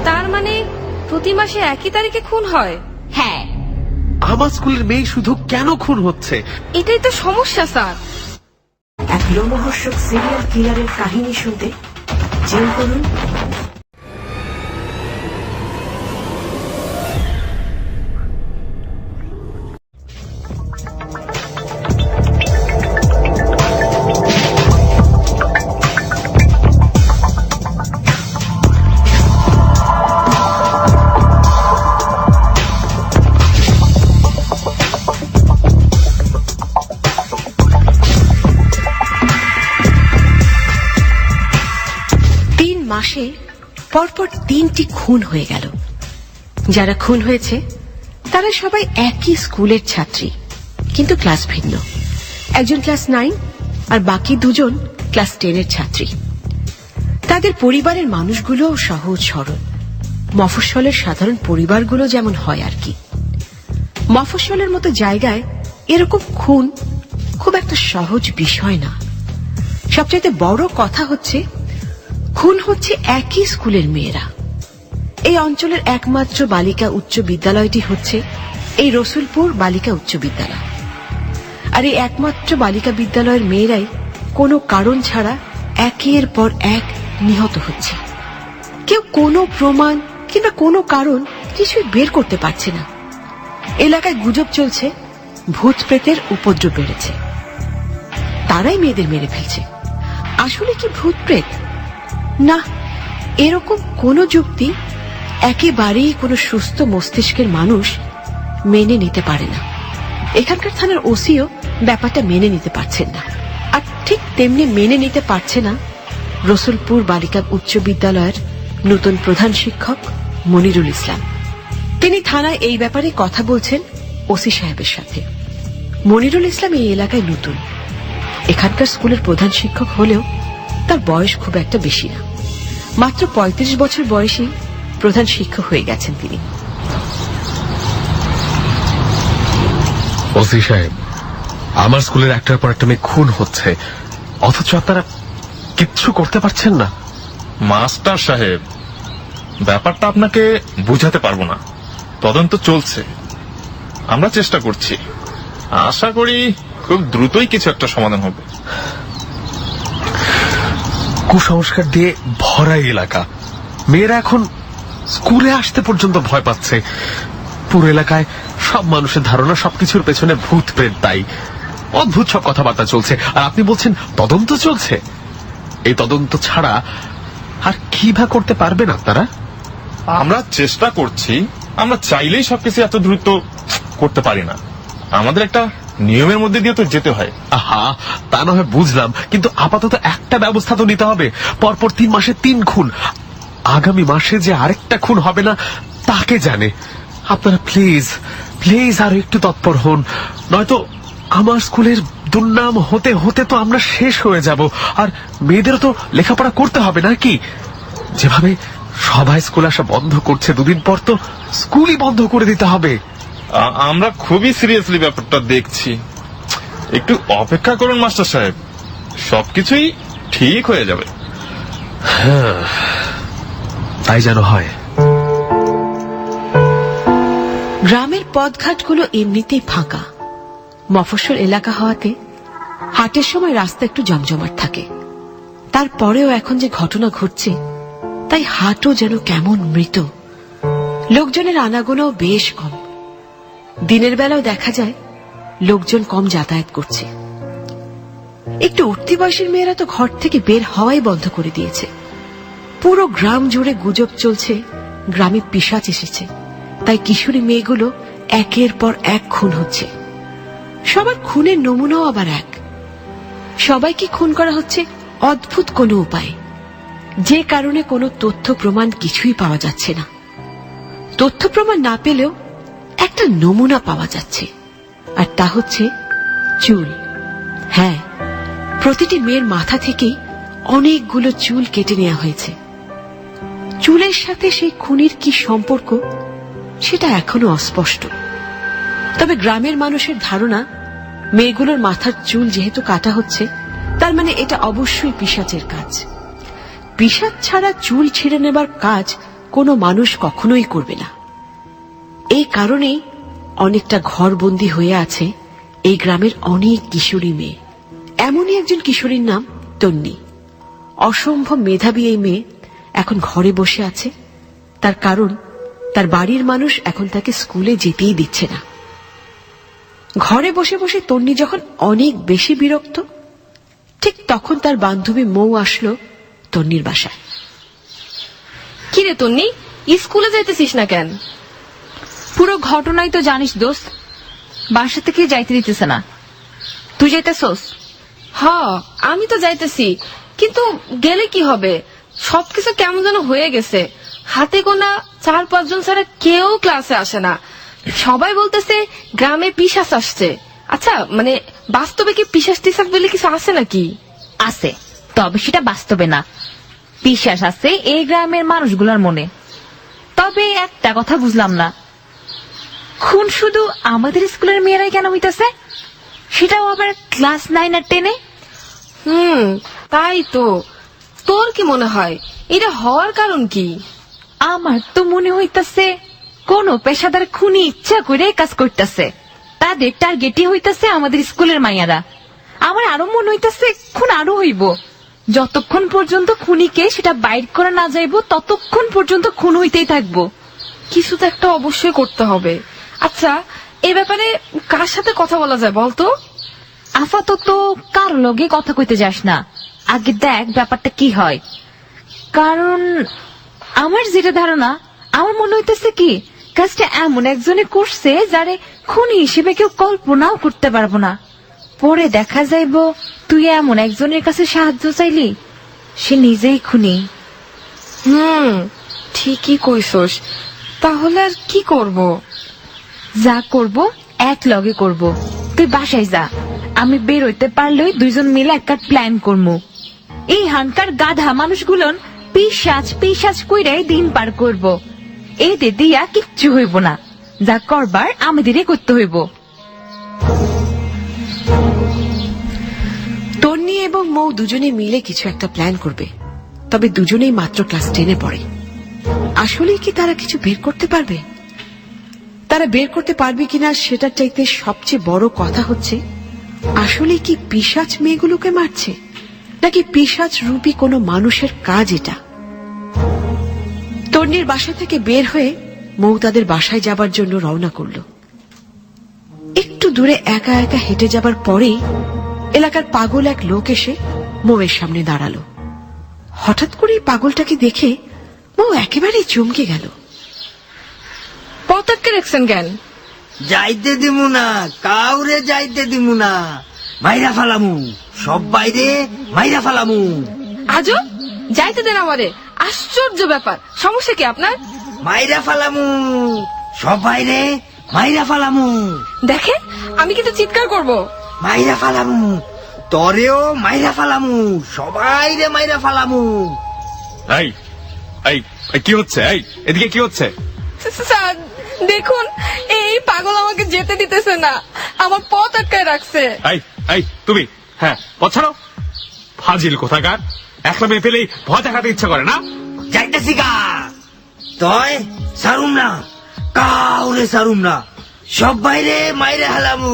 তার মানে প্রতি মাসে একই তারিখে খুন হয়? হ্যাঁ। আমার স্কুলের মেয়ে শুধু কেন খুন হচ্ছে? এটাই তো সমস্যা স্যার। এক লোমহর্ষক সিরিয়াল কিলারের কাহিনী শুনতে জেল করুন মাসে পরপর 3টি খুন হয়ে গেল। যারা খুন হয়েছে তারা সবাই একই স্কুলের ছাত্রী, কিন্তু ক্লাস ভিন্ন। একজন ক্লাস 9 আর বাকি দুজন ক্লাস 10-এর ছাত্রী। তাদের পরিবারের মানুষগুলো সহজ সরল, মফস্বলের সাধারণ পরিবারগুলো যেমন হয় আর কি। মফস্বলের মতো জায়গায় এরকম খুন খুব একটা সহজ বিষয় না। সবচেয়ে বড় কথা হচ্ছে খুন হচ্ছে একই স্কুলের মেয়েরা। এই অঞ্চলের একমাত্র বালিকা উচ্চ বিদ্যালয়টি হচ্ছে এই রসুলপুর বালিকা উচ্চ বিদ্যালয়। আর এই একমাত্র বালিকা বিদ্যালয়ের মেয়েরাই কোনো কারণ ছাড়া একের পর এক নিহত হচ্ছে। কেউ কোনো প্রমাণ কিংবা কোনো কারণ কিছুই বের করতে পারছে না। এলাকায় গুজব চলছে ভূত প্রেতের উপদ্রব বেড়েছে, তারাই মেয়েদের মেরে ফেলছে। আসলে কি ভূত প্রেত? না, এরকম কোনো যুক্তি একেবারেই কোনো সুস্থ মস্তিষ্কের মানুষ মেনে নিতে পারে না। এখানকার থানার ওসিও ব্যাপারটা মেনে নিতে পারছেন না। আর ঠিক তেমনি মেনে নিতে পারছে না রসুলপুর বালিকা উচ্চ বিদ্যালয়ের নতুন প্রধান শিক্ষক মনিরুল ইসলাম। তিনি থানায় এই ব্যাপারে কথা বলছেন ওসি সাহেবের সাথে। মনিরুল ইসলাম এই এলাকায় নতুন। এখানকার স্কুলের প্রধান শিক্ষক হলেও তার বয়স খুব একটা বেশি না। মাত্র 35 বছর বয়সী প্রধান শিক্ষক হয়ে গেছেন তিনি। ওসি সাহেব, আমার স্কুলের একটার পর একটা মেয়ে খুন হচ্ছে, অথচ আপনারা কিচ্ছু করতে পারছেন না। মাস্টার সাহেব, ব্যাপারটা আপনাকে বুঝাতে পারবো না। তদন্ত চলছে, আমরা চেষ্টা করছি। আশা করি খুব দ্রুতই কিছু একটা সমাধান হবে। কুসংস্কার দিয়ে ভরা এলাকা, মেয়েরা এখন স্কুলে আসতে পর্যন্ত ভয় পাচ্ছে। পুরো এলাকায় সব মানুষের ধারণা সবকিছুর পেছনে ভূত প্রেত দায়ী। অদ্ভুত সব কথাবার্তা চলছে, আর আপনি বলছেন তদন্ত চলছে। এই তদন্ত ছাড়া আর কি বা করতে পারবেন আপনারা? আমরা চেষ্টা করছি। আমরা চাইলেই সবকিছু এত দ্রুত করতে পারি না। আমাদের একটা নিয়মের মধ্যে দিয়ে তো যেতে হয়। আহা, তা না হয় বুঝলাম, কিন্তু আপাতত একটা ব্যবস্থা তো নিতে হবে। পরপর 3 মাসে 3 খুন, আগামী মাসে যে আরেকটা খুন হবে না তাকে জানে। আপনারা প্লিজ প্লিজ আর একটু তৎপর হন, নয়তো আমার স্কুলের দুর্নাম হতে হতে তো আমরা শেষ হয়ে যাব। আর মেয়েদেরও তো লেখাপড়া করতে হবে নাকি? যেভাবে সবাই স্কুল আসা বন্ধ করছে, দুদিন পর তো স্কুলই বন্ধ করে দিতে হবে। আমরা খুবই সিরিয়াসলি ব্যাপারটা দেখছি। একটু অপেক্ষা করুন মাস্টার সাহেব, সবকিছুই ঠিক হয়ে যাবে। হ্যাঁ, তাই যেন হয়। গ্রামের পথঘাটগুলো এমনিতেই ফাঁকা। মফস্বল এলাকা হওয়াতে হাটের সময় রাস্তা একটু জমজমাট থাকে। তারপরেও এখন যে ঘটনা ঘটছে তাই হাটও যেন কেমন মৃত। লোকজনের আনাগোনাও বেশ কম। দিনের বেলাও দেখা যায় লোকজন কম যাতায়াত করছে। একটু উঠতি বয়সের মেয়েরা তো ঘর থেকে বের হওয়াই বন্ধ করে দিয়েছে। পুরো গ্রাম জুড়ে গুজব চলছে গ্রামে পিশাচ এসেছে, তাই কিশোরী মেয়েগুলো একের পর এক খুন হচ্ছে। সবার খুনের নমুনাও আবার এক। সবাইকে খুন করা হচ্ছে অদ্ভুত কোনো উপায়ে, যে কারণে কোনো তথ্য প্রমাণ কিছুই পাওয়া যাচ্ছে না। তথ্য প্রমাণ না পেলেও একটা নমুনা পাওয়া যাচ্ছে, আর তা হচ্ছে চুল। হ্যাঁ, প্রতিটি মেয়ের মাথা থেকেই অনেকগুলো চুল কেটে নেওয়া হয়েছে। চুলের সাথে সেই খুনির কি সম্পর্ক সেটা এখনো অস্পষ্ট। তবে গ্রামের মানুষের ধারণা, মেয়েগুলোর মাথার চুল যেহেতু কাটা হচ্ছে, তার মানে এটা অবশ্যই পিশাচের কাজ। পিশাচ ছাড়া চুল ছিঁড়ে নেবার কাজ কোনো মানুষ কখনোই করবে না। এই কারণেই অনেকটা ঘরবন্দি হয়ে আছে এই গ্রামের অনেক কিশোরী মেয়ে। এমনই একজন কিশোরীর নাম তন্নি। অসম্ভব মেধাবী এই মেয়ে এখন ঘরে বসে আছে, তার কারণ তার বাড়ির মানুষ এখন তাকে স্কুলে যেতেই দিচ্ছে না। ঘরে বসে বসে তন্নি যখন অনেক বেশি বিরক্ত, ঠিক তখন তার বান্ধবী মৌ আসলো তন্নির বাসায়। কি রে তন্নি, স্কুলে যাইতেছিস না কেন? পুরো ঘটনাই তো জানিস দোস্ত, বাসা থেকে যাইতে দিতেছে না। তুই যাইতেছস? হ্যাঁ, আমি তো যাইতেছি, কিন্তু গেলে কি হবে? সবকিছু কেমন যেন হয়ে গেছে। হাতে গোনা 4-5 জন ছাড়া কেউ ক্লাসে আসে না। সবাই বলতেছে গ্রামে পিশাচ আসছে। আচ্ছা, মানে বাস্তবে কি পিশাচ টিশাচ বলে কিছু আছে নাকি? আছে, তবে সেটা বাস্তবে না। বিশ্বাস আছে এই গ্রামের মানুষগুলোর মনে। তবে একটা কথা বুঝলাম না, খুন শুধু আমাদের স্কুলের মেয়েরাই কেন হইতেছে, সেটাও আবার ক্লাস 9 আর 10-এ? তাই তো। তোর কি মনে হয় এটা হওয়ার কারণ কি? আমার তো মনে হইতাছে কোন পেশাদার খুনি ইচ্ছা করে কাজ করতেছে, তাদের টার্গেটই হইতাছে আমাদের স্কুলের মাইয়ারা। আমার আরো মনে হইতাছে খুন আরো হইব। যতক্ষণ পর্যন্ত খুনিকে সেটা বাইর করা না যাইব ততক্ষণ পর্যন্ত খুন হইতেই থাকবো। কিছু তো একটা অবশ্যই করতে হবে। আচ্ছা, এ ব্যাপারে কার সাথে কথা বলা যায় বলতো? আপাতত কার লগে কথা কইতে যাস না, আগে দেখ ব্যাপারটা কি হয়। কারণ আমার যেটা ধারণা, আমার মনে হইতেছে কি কাজটা এমন একজনে করছে যারে খুনি হিসেবে কেউ কল্পনাও করতে পারবো না। পরে দেখা যাইব তুই এমন একজনের কাছে সাহায্য চাইলি, সে নিজেই খুনি। ঠিকই কইছস। তাহলে আর কি করব? যা করব এক লগে করব। তুই বাসায় যা, আমি বের হইতে পারলেই দুইজন মিলে একটা প্ল্যান করবো। এই হানকার গাধা মানুষগুলোন পিশাচ পিশাচ কইরাই দিন পার করব। এদের দিয়া কিচ্ছু হইব না, যা করবার আমাদেরই করতে হইব। তন্নি এবং মৌ দুজনে মিলে কিছু একটা প্ল্যান করবে, তবে দুজনেই মাত্র ক্লাস 10-এ পড়ে। আসলে কি তারা কিছু বের করতে পারবে? তারা বের করতে পারবে কিনা সেটার চাইতে সবচেয়ে বড় কথা হচ্ছে, আসলে কি পিশাচ মেয়েগুলোকে মারছে, নাকি পিশাচ রূপী কোনো মানুষের কাজ এটা? তন্নির বাসা থেকে বের হয়ে মৌ তাদের বাসায় যাবার জন্য রওনা করল। একটু দূরে একা একা হেঁটে যাবার পরেই এলাকার পাগল এক লোক এসে মৌয়ের সামনে দাঁড়ালো। হঠাৎ করে পাগলটাকে দেখে মৌ একেবারেই চমকে গেল। পথ আটকে রাখছেন কেন? যাইতে দিমু না, কাউরে যাইতে দিমু না, মাইরা ফালামু, সব বাইরে মাইরা ফালামু। আজও যাইতে দেন আমারে। আশ্চর্য ব্যাপার, সমস্যা কি আপনার? মাইরা ফালামু, সব বাইরে মাইরা ফালামু। দেখেন, আমি কিন্তু চিৎকার করব। মাইরা ফালামু, তরেও মাইরা ফালামু, সবাই রে মাইরা ফালামু। এই এই এই, কি হচ্ছে? এই এদিকে কি হচ্ছে? স্যার দেখুন, এই পাগল আমাকে যেতে দিতেছে না, আমার পথ আটকায় রাখছে। এই এই, তুমি হ্যাঁ পথ ছাড়ো। ফাজিল কোথাকার, একলা মেয়ে পেলেই ভয় দেখাতে ইচ্ছা করে না? যাইতেছি গা, তয় সারুম না, কাউরে সারুম না, সব বাইরে মাইরা হালামু।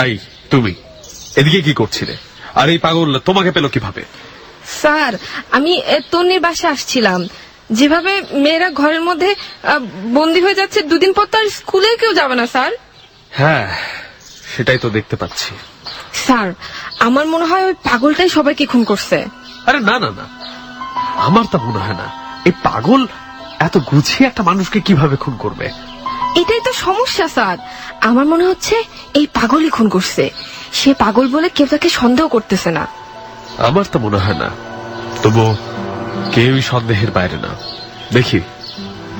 এই তুমি এদিকে কি করছিলে? আর এই পাগল তোমাকে পেল কিভাবে? স্যার, আমি তন্নির বাসা আসছিলাম। যেভাবে মেয়েরা ঘরের মধ্যে বন্দী হয়ে যাচ্ছে, 2 দিন পর তার স্কুলে কেউ যাবে না স্যার। হ্যাঁ, সেটাই তো দেখতে পাচ্ছি। স্যার, আমার মনে হয় ওই পাগলটাই সবাইকে খুন করছে। আরে না না না, আমার তা মনে হয় না। এই পাগল এত গুছিয়ে একটা মানুষকে কিভাবে খুন করবে? এটাই তো সমস্যা স্যার। আমার মনে হচ্ছে এই পাগলই খুন করছে। সে পাগল বলে কেউ তাকে সন্দেহ করতেছে না। আমার তো মনে হয় না, তবু কেউই সন্দেহের বাইরে না। দেখি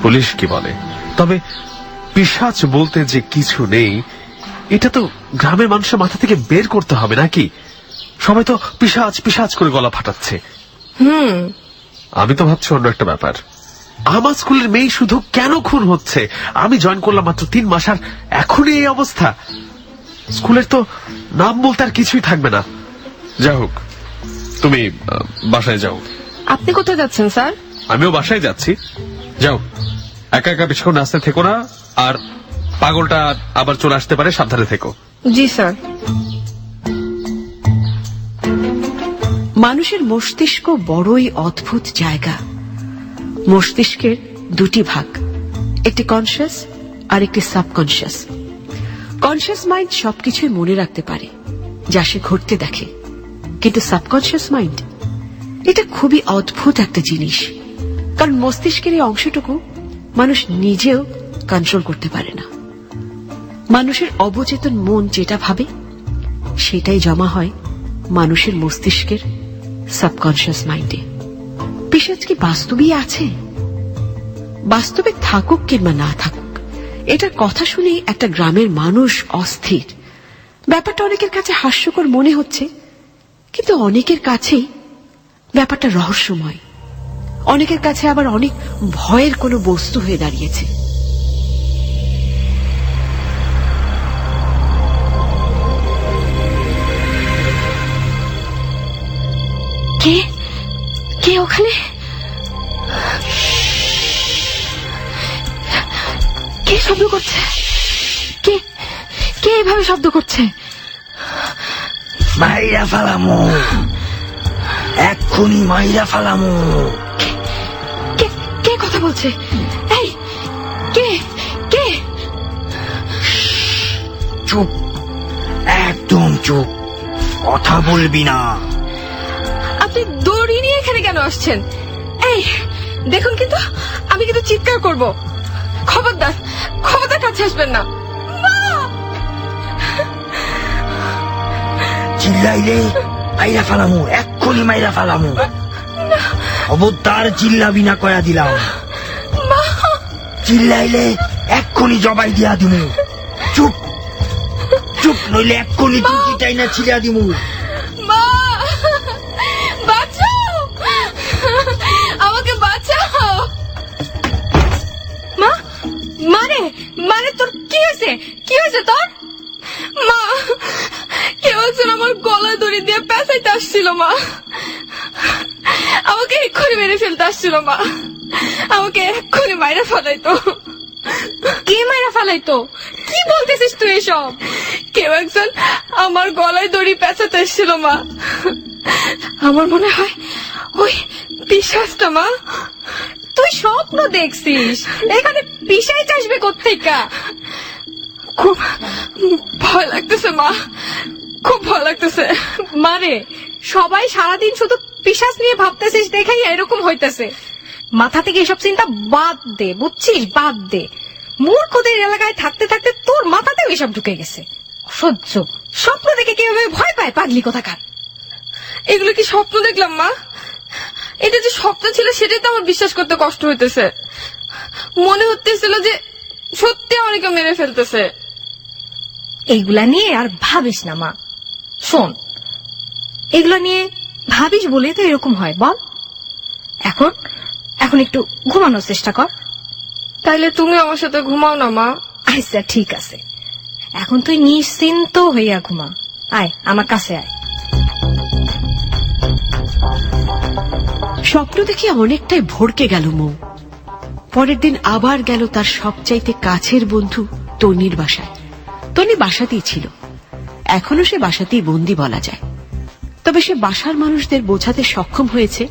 পুলিশ কি বলে। তবে পিশাচ বলতে যে কিছু নেই, এটা তো গ্রামের মানুষের মাথা থেকে বের করতে হবে নাকি? সবাই তো পিশাচ পিশাচ করে গলা ফাটাচ্ছে। আমি তো ভাবছি অন্য একটা ব্যাপার। আমার স্কুলের মেয়ে শুধু কেন খুন হচ্ছে? আমি জয়েন করলাম মাত্র 3 মাস, আর এখনই এই অবস্থা। স্কুলের তো নাম বলতে আর কিছুই থাকবে না। যাই হোক, তুমি বাসায় যাও। আপনি কোথায় যাচ্ছেন স্যার? আমিও বাসায় যাচ্ছি। যাও, একা একা বেশিক্ষণ আসতে থেকো না, আর পাগলটা আবার চলে আসতে পারে, সাবধানে থেকো। জি স্যার। মানুষের মস্তিষ্ক বড়ই অদ্ভুত জায়গা। মস্তিষ্কের দুটি ভাগ, একটি কনসিয়াস আর একটি সাবকনসিয়াস। কনসিয়াস মাইন্ড সবকিছুই মনে রাখতে পারে যা সে ঘটতে দেখে, কিন্তু সাবকনসিয়াস মাইন্ড এটা খুবই অদ্ভুত একটা জিনিস, কারণ মস্তিষ্কের এই অংশটুকু মানুষ নিজেও কন্ট্রোল করতে পারে না। মানুষের অবচেতন মন যেটা ভাবে সেটাই জমা হয় মানুষের মস্তিষ্কের সাবকনসিয়াস মাইন্ডে। পিশাচ কি বাস্তবেই আছে? বাস্তবে থাকুক কিংবা না থাকুক, এটার কথা শুনে একটা গ্রামের মানুষ অস্থির। ব্যাপারটা অনেকের কাছে হাস্যকর মনে হচ্ছে, কিন্তু অনেকের কাছেই ব্যাপারটা রহস্যময়। অনেকের কাছে আবার অনেক ভয়ের কোনো বস্তু হয়ে দাঁড়িয়েছে। কে কে ওখানে? কে শব্দ করছে? কে কে এভাবে শব্দ করছে? মাইরা ফালামু, এক্ষুনি মাইরা ফালামু। কে কে কথা বলছে? এই কে কে? চুপ, একদম চুপ, কথা বলবি না। আপনি দড়ি নিয়ে এখানে কেন আসছেন? এই দেখুন, কিন্তু আমি কিন্তু চিৎকার করব। খবরদার, খবরদার কাছে আসবেন না। চিল্লাইলে মাইরা ফালামু, এক্ষুনি মাইরা ফালামু। খবরদার চিল্লাবি না কয়া দিলাম। চিল্লাইলে এক্ষুনি জবাই দিয়া দিমু। চুপ চুপ, নইলে এক্ষুনি চুটিটাই না ছিড়া দিমু। মা, বাঁচাও, আমাকে বাঁচাও। মা, মানে মানে তোর কি হয়েছে? কি হয়েছে তোর? মা, কেউ একজন আমার গলায় দড়ি দিয়ে পেঁচাইতে আসছিল মা। আমাকে এক্ষুনি মেরে ফেলতে আসছিল মা। আমাকে এক্ষুনি মাইরা ফেলাইতো। কে মাইরা ফেলাইতো? কি বলতেছিস তুই এসব? কেউ একজন আমার গলায় দড়ি পেঁচাতে এসছিল মা। আমার মনে হয় ওই পিশাচটা মা। তুই স্বপ্ন দেখছিস? এখানে পিশাচ আসবে কোত্থেকে? খুব ভয় লাগতেছে মা, খুব ভয় লাগতেছে। মারে, সবাই সারাদিন শুধু পিশাচ নিয়ে ভাবতেছিস দেখেই এরকম হইতেছে। মাথা থেকে এসব চিন্তা বাদ দে, বুঝছিস? বাদ দে। মূর্খদের এলাকায় থাকতে থাকতে তোর মাথাতেও এসব ঢুকে গেছে। অসহ্য। স্বপ্ন দেখে কিভাবে ভয় পায় পাগলি কোথাকার। এগুলো কি স্বপ্ন দেখলাম মা? এটা যে স্বপ্ন ছিল সেটাই তো আমার বিশ্বাস করতে কষ্ট হইতেছে। মনে হতেছিল যে সত্যি অনেকে মেরে ফেলতেছে। এইগুলা নিয়ে আর ভাবিস না মা। শোন, এগুলো নিয়ে ভাবিস বলে তো এরকম হয় বল। এখন এখন একটু ঘুমানোর চেষ্টা কর। তাইলে তুমি আমার সাথে ঘুমাও না মা। আচ্ছা ঠিক আছে, এখন তুই নিশ্চিন্ত হইয়া ঘুমা। আয় আমার কাছে আয়। স্বপ্ন দেখে অনেকটাই ভড়কে গেল মৌ। পরের দিন আবার গেল তার সবচাইতে কাছের বন্ধু তনির বাসায়। তনি বাসাতেই ছিল, এখনো সে বাসাতেই বন্দী বলা যায়। তবে সে বাসার মানুষদের বোঝাতে সক্ষম হয়েছে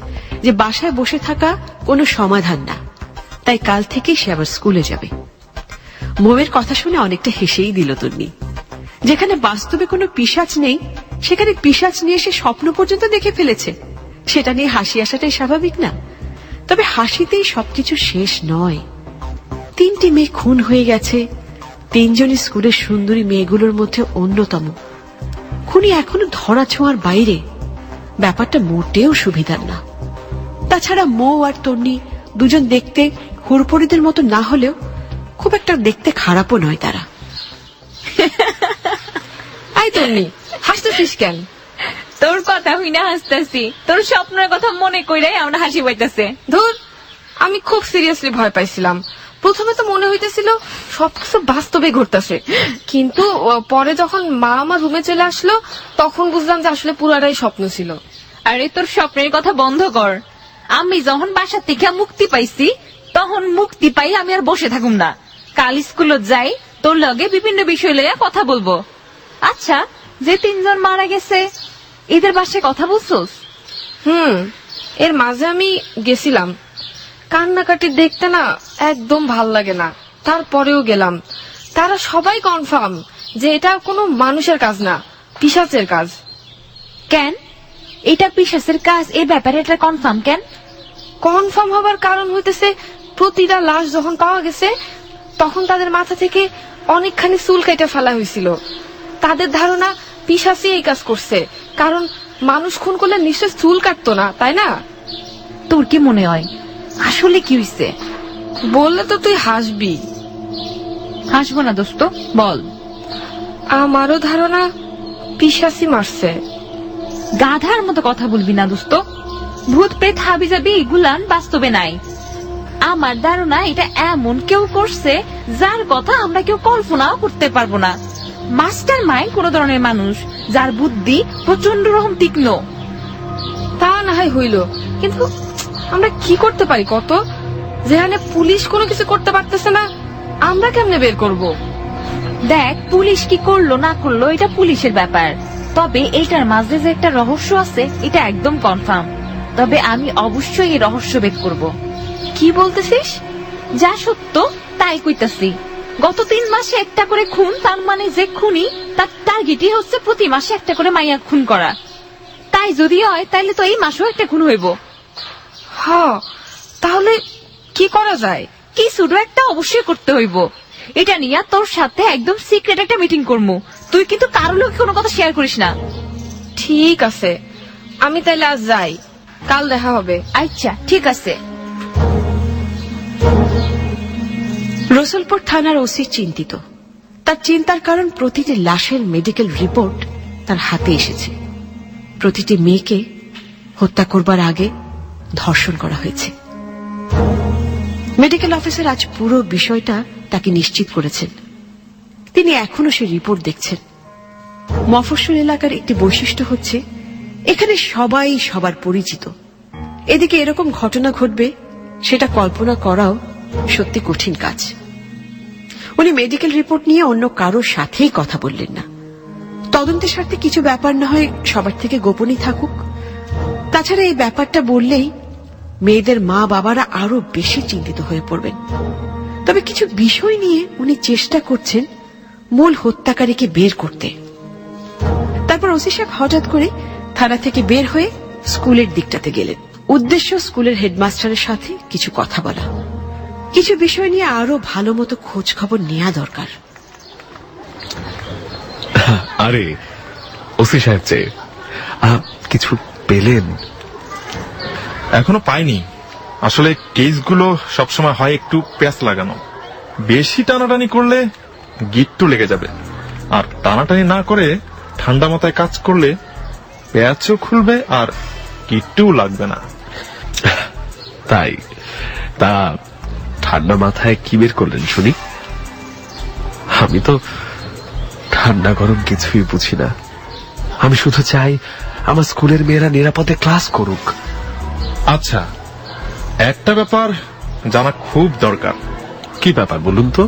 যে বাসায় বসে থাকা কোনো সমাধান না, তাই কাল থেকেই সে আবার স্কুলে যাবে। মৌয়ের কথা শুনে অনেকটা হেসেই দিল তন্নি। যেখানে বাস্তবে কোনো পিশাচ নেই, সেখানে পিশাচ নিয়ে সে স্বপ্ন পর্যন্ত দেখে ফেলেছে। সেটা নিয়ে হাসি আসাটাই স্বাভাবিক না? তবে হাসিতেই সবকিছু শেষ নয়। 3টি মেয়ে খুন হয়ে গেছে, 3জনই স্কুলের সুন্দরী মেয়েগুলোর মধ্যে অন্যতম। খুনি এখনো ধরা ছোঁয়ার বাইরে। ব্যাপারটা মোটেও সুবিধার না। তাছাড়া মৌ আর তন্নি দুজন দেখতে হুড়পড়িদের মতো না হলেও খুব একটা দেখতে খারাপও নয় তারা। আই তন্নি, হাসতেছিস কেন? তোর কথা হই না হাসতেছি, তোর স্বপ্নের কথা মনে কইরাই আমরা হাসি পাইতেছে। ধুর, আমি খুব সিরিয়াসলি ভয় পাইছিলাম। প্রথমে তো মনে হইতেছিল সবকিছু বাস্তবে ঘটতেছে, কিন্তু পরে যখন মা আমার রুমে চলে আসলো তখন বুঝলাম যে আসলে পুরাটাই স্বপ্ন ছিল। আরে তোর স্বপ্নের কথা বন্ধ কর। আমি যখন বাসা থেকে মুক্তি পাইছি তখন মুক্তি পাই আমি আর বসে থাকুম না। কাল স্কুলে যাই, তোর লগে বিভিন্ন বিষয় লইয়া কথা বলবো। আচ্ছা, যে 3 জন মারা গেছে এদের বাসায় কথা বলছোস? এর মাঝে আমি গেছিলাম। কান্নাকাটি দেখতে না একদম ভাল লাগে না, তারপরেও গেলাম। তারা সবাই কনফার্ম যে এটা কোনো মানুষের কাজ না, পিশাচের কাজ। কেন এটা পিশাচের কাজ? এই ব্যাপারে এটা কনফার্ম কেন? কনফার্ম হবার কারণ হইতেছে প্রতিটা লাশ যখন পাওয়া গেছে তখন তাদের মাথা থেকে অনেকখানি চুল কেটে ফেলা হয়েছিল। তাদের ধারণা পিশাচই এই কাজ করছে, কারণ মানুষ খুন করলে নিশ্চয় চুল কাটতো না, তাই না? তোর কি মনে হয় আসলে কি হইছে? বললে তো তুই হাসবি। হাসবো না দোস্ত, বল। আমারও ধারণা পিশাচই মারছে। গাধার মতো কথা বলবি না দোস্ত। ভূত প্রেত হাবি যাবি এগুলান বাস্তবে নাই। আমার ধারণা এটা এমন কেউ করছে যার কথা আমরা কেউ কল্পনাও করতে পারবো না। মাস্টার মাইন্ড কোন ধরনের মানুষ যার বুদ্ধি প্রচন্ড রকম তীক্ষ্ণ। তা না হয় হইল, কিন্তু আমরা কি করতে পারি কত? যেখানে পুলিশ কোনো কিছু করতে পারতেছে না, আমরা কেমনে বের করব? দেখ, পুলিশ কি করলো না করলো এটা পুলিশের ব্যাপার, তবে এইটার মাঝে যে একটা রহস্য আছে এটা একদম কনফার্ম। তবে আমি অবশ্যই এই রহস্য বের করব। কি বলতেছিস? যা সত্য তাই কইতাছি। গত 3 মাসে একটা করে খুন, তার মানে যে খুনি তার টার্গেটই হচ্ছে প্রতি মাসে একটা করে মাইয়া খুন করা। তাই যদি হয় তাহলে তো এই মাসেও একটা খুন হইব। হ্যাঁ, তাহলে কি করা যায়? কিছুটা একটা অবশ্যই করতে হইব। এটা নিয়ে তোর সাথে একদম সিক্রেট একটা মিটিং করবো। তুই কিন্তু কারো লোক কোনো কথা শেয়ার করিস না। ঠিক আছে, আমি তাইলে আজ যাই, কাল দেখা হবে। আচ্ছা ঠিক আছে। রসুলপুর থানার ওসি চিন্তিত। তার চিন্তার কারণ প্রতিটি লাশের মেডিকেল রিপোর্ট তার হাতে এসেছে। প্রতিটি মেয়েকে হত্যা করবার আগে ধর্ষণ করা হয়েছে। মেডিকেল অফিসার আজ পুরো বিষয়টা তাকে নিশ্চিত করেছেন। তিনি এখনো সে রিপোর্ট দেখছেন। মফস্বল এলাকার একটি বৈশিষ্ট্য হচ্ছে এখানে সবাই সবার পরিচিত। এদিকে এরকম ঘটনা ঘটবে সেটা কল্পনা করাও সত্যি কঠিন কাজ। উনি মেডিকেল রিপোর্ট নিয়ে অন্য কারোর সাথেই কথা বললেন না। তদন্তের স্বার্থে কিছু ব্যাপার না হয় সবার থেকে গোপনই থাকুক। তাছাড়া এই ব্যাপারটা বললেই মেয়েদের মা বাবারা আরো বেশি চিন্তিত হয়ে পড়বেন। তবে কিছু বিষয় নিয়ে উনি চেষ্টা করছেন মূল হত্যাকারীকে বের করতে। তারপর ওসি সাহেব হঠাৎ করে থানা থেকে বের হয়ে স্কুলের দিকটাতে গেলেন। উদ্দেশ্য স্কুলের হেডমাস্টারের সাথে কিছু কথা বলা, কিছু বিষয় নিয়ে আরো ভালো মতো খোঁজ খবর নেওয়া দরকার। আরে ওসি সাহেব যে কিছু পেলেন? এখনো পাইনি। আসলে কেসগুলো সবসময় হয় একটু প্যাঁচ লাগানো। বেশি টানাটানি করলে গিট্টু লেগে যাবে, আর টানাটানি না করে ঠান্ডা মাথায় কাজ করলে প্যাঁচও খুলবে আর গিট্টুও লাগবে না। তাই? তা ঠান্ডা মাথায় কি বের করলেন শুনি? আমি তো ঠান্ডা গরম কিছুই বুঝি না। আমি শুধু চাই আমার স্কুলের মেয়েরা নিরাপদে ক্লাস করুক। আচ্ছা, একটা ব্যাপার জানা খুব দরকার। কি ব্যাপার বলুন তো?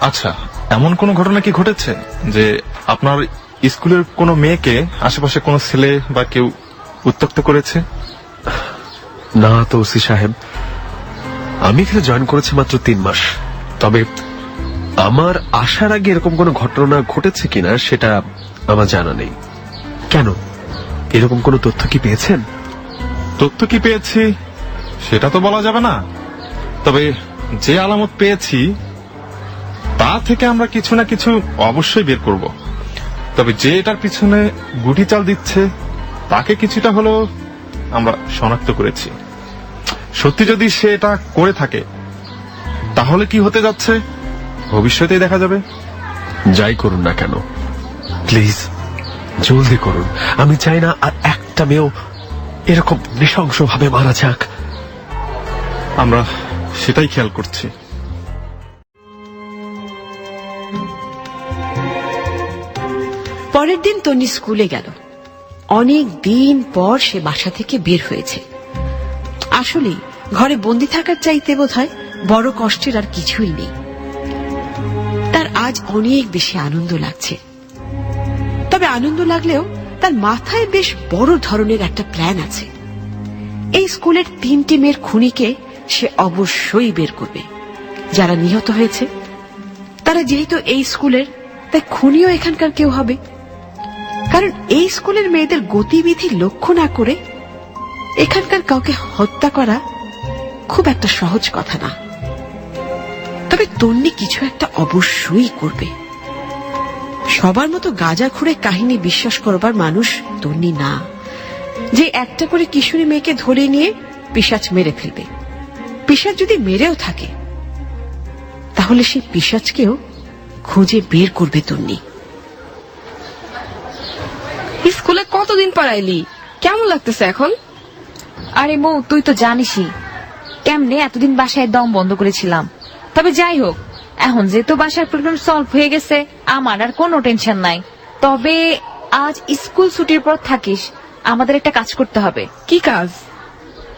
আচ্ছা, এমন কোন ঘটনা কি ঘটেছে যে আপনার স্কুলের কোনো মেয়েকে আশেপাশে কোনো ছেলে বা কেউ উত্ত্যক্ত করেছে? না তো ওসি সাহেব, আমি এখানে জয়েন করেছি মাত্র 3 মাস। তবে আমার আসার আগে এরকম কোনো ঘটনা ঘটেছে কিনা সেটা আমার জানা নেই। কেন, এরকম কোনো তথ্য কি পেয়েছেন? তথ্য কি পেয়েছি সেটা তো বলা যাবে না, তবে যে আলামত পেয়েছি তা থেকে আমরা কিছু না কিছু অবশ্যই বের করব। তবে যে এটার পিছনে গুটি চাল দিচ্ছে তাকে কিছুটা হলেও আমরা শনাক্ত করেছি। সত্যি যদি সে এটা করে থাকে তাহলে কি হতে যাচ্ছে ভবিষ্যতেই দেখা যাবে। যাই করুন না কেন, প্লিজ জলদি করুন। আমি চাই না আর একটা মেয়েও এরকম নৃশংসভাবে মারা যাক। আমরা সেটাই খেয়াল করছি। পরের দিন তন্নি স্কুলে গেল। অনেক দিন পর সে বাসা থেকে বের হয়েছে। আসলে ঘরে বন্দি থাকার চাইতে বোধহয় বড় কষ্টের আর কিছুই নেই। তার আজ অনেক বেশি আনন্দ লাগছে। তবে আনন্দ লাগলেও তার মাথায় বেশ বড় ধরনের একটা প্ল্যান আছে। এই স্কুলের 3টি মেয়ের খুনিকে সে অবশ্যই বের করবে। যারা নিহত হয়েছে তারা যেহেতু এই স্কুলের, তাই খুনিও এখানকার কেউ হবে। কারণ এই স্কুলের মেয়েদের গতিবিধি লক্ষ্য না করে এখানকার কাউকে হত্যা করা খুব একটা সহজ কথা না। তবে তন্নি কিছু একটা অবশ্যই করবে। সবার মতো গাঁজা খুঁড়ে কাহিনী বিশ্বাস করবার মানুষ তন্নি না, যে একটা করে কিশোরী মেয়েকে ধরে নিয়ে পিশাচ মেরে ফেলবে। পিশাচ যদি মেরেও থাকে তাহলে সেই পিশাচকেও খুঁজে বের করবে তন্নি। স্কুলে কতদিন পড়াইলি, কেমন লাগতেছে এখন? আরে মৌ, তুই তো জানিসই কেমনে এতদিন বাসায় দম বন্ধ করেছিলাম। তবে যাই হোক, এখন যেহেতু বাসার প্রবলেম সলভ হয়ে গেছে, আমার আর কোনো টেনশন নাই। তবে আজ স্কুল ছুটির পর থাকিস, আমাদের একটা কাজ করতে হবে। কি কাজ?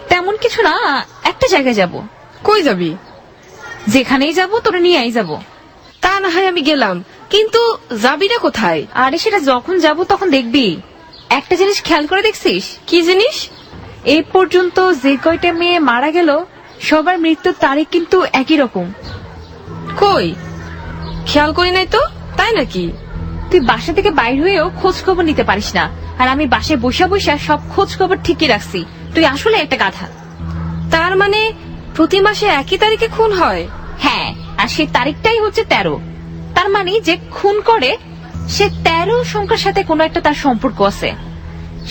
তেমন কিছু না, একটা জায়গায় যাব। কই যাবি? যেখানেই যাব তোরে নিয়েই যাব। তা না হয় আমি গেলাম, কিন্তু যাবিটা কোথায়? আরে সেটা যখন যাব তখন দেখবি। একটা জিনিস খেয়াল করে দেখছিস? কি জিনিস? এই পর্যন্ত যে কয়টা মেয়ে মারা গেল সবার মৃত্যুর তারিখ কিন্তু একই রকম। কই, খেয়াল করি নাই তো। তাই নাকি? তুই বাসা থেকে বাইর হয়েও খোঁজ খবর নিতে পারিস না, আর আমি বাসায় বসা বসা সব খোঁজ খবর ঠিকই রাখছি। তুই আসলে একটা গাধা। তার মানে প্রতি মাসে একই তারিখে খুন হয়? হ্যাঁ, আর সেই তারিখটাই হচ্ছে 13। তার মানে যে খুন করে সে 13 সংখ্যার সাথে কোনো একটা তার সম্পর্ক আছে।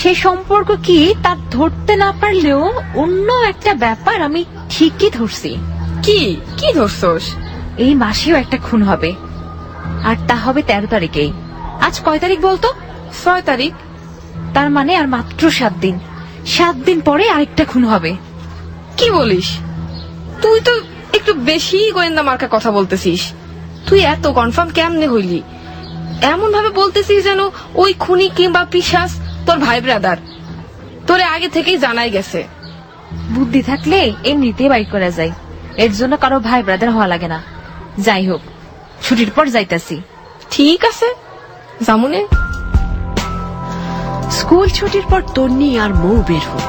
সেই সম্পর্ক কি তার ধরতে না পারলেও অন্য একটা ব্যাপার আমি ঠিকই ধরছি। কি কি ধরছস? এই মাসেও একটা খুন হবে, আর তা হবে 13 তারিখেই। আজ কয় তারিখ বলতো? 6 তারিখ। তার মানে আর মাত্র 7 দিন। 7 দিন পরে আরেকটা খুন হবে। কি বলিস? তুই তো একটু বেশি গোয়েন্দা মার্কা কথা বলতেছিস। তুই এত কনফার্ম কেমনে হইলি? এমন ভাবে বলতেছিস যেন ওই খুনি কিংবা পিশাচ তোর ভাই ব্রাদার। তোরে আগে থেকেই জানাই গেছে। বুদ্ধি থাকলে এমনিতেই বাইর করা যায়, এর জন্য কারো ভাই ব্রাদার হওয়া লাগে না। যাই হোক, ছুটির পর যাইতাছি। ঠিক আছে, জামুনে। স্কুল ছুটির পর তন্নি আর মৌ বের হল।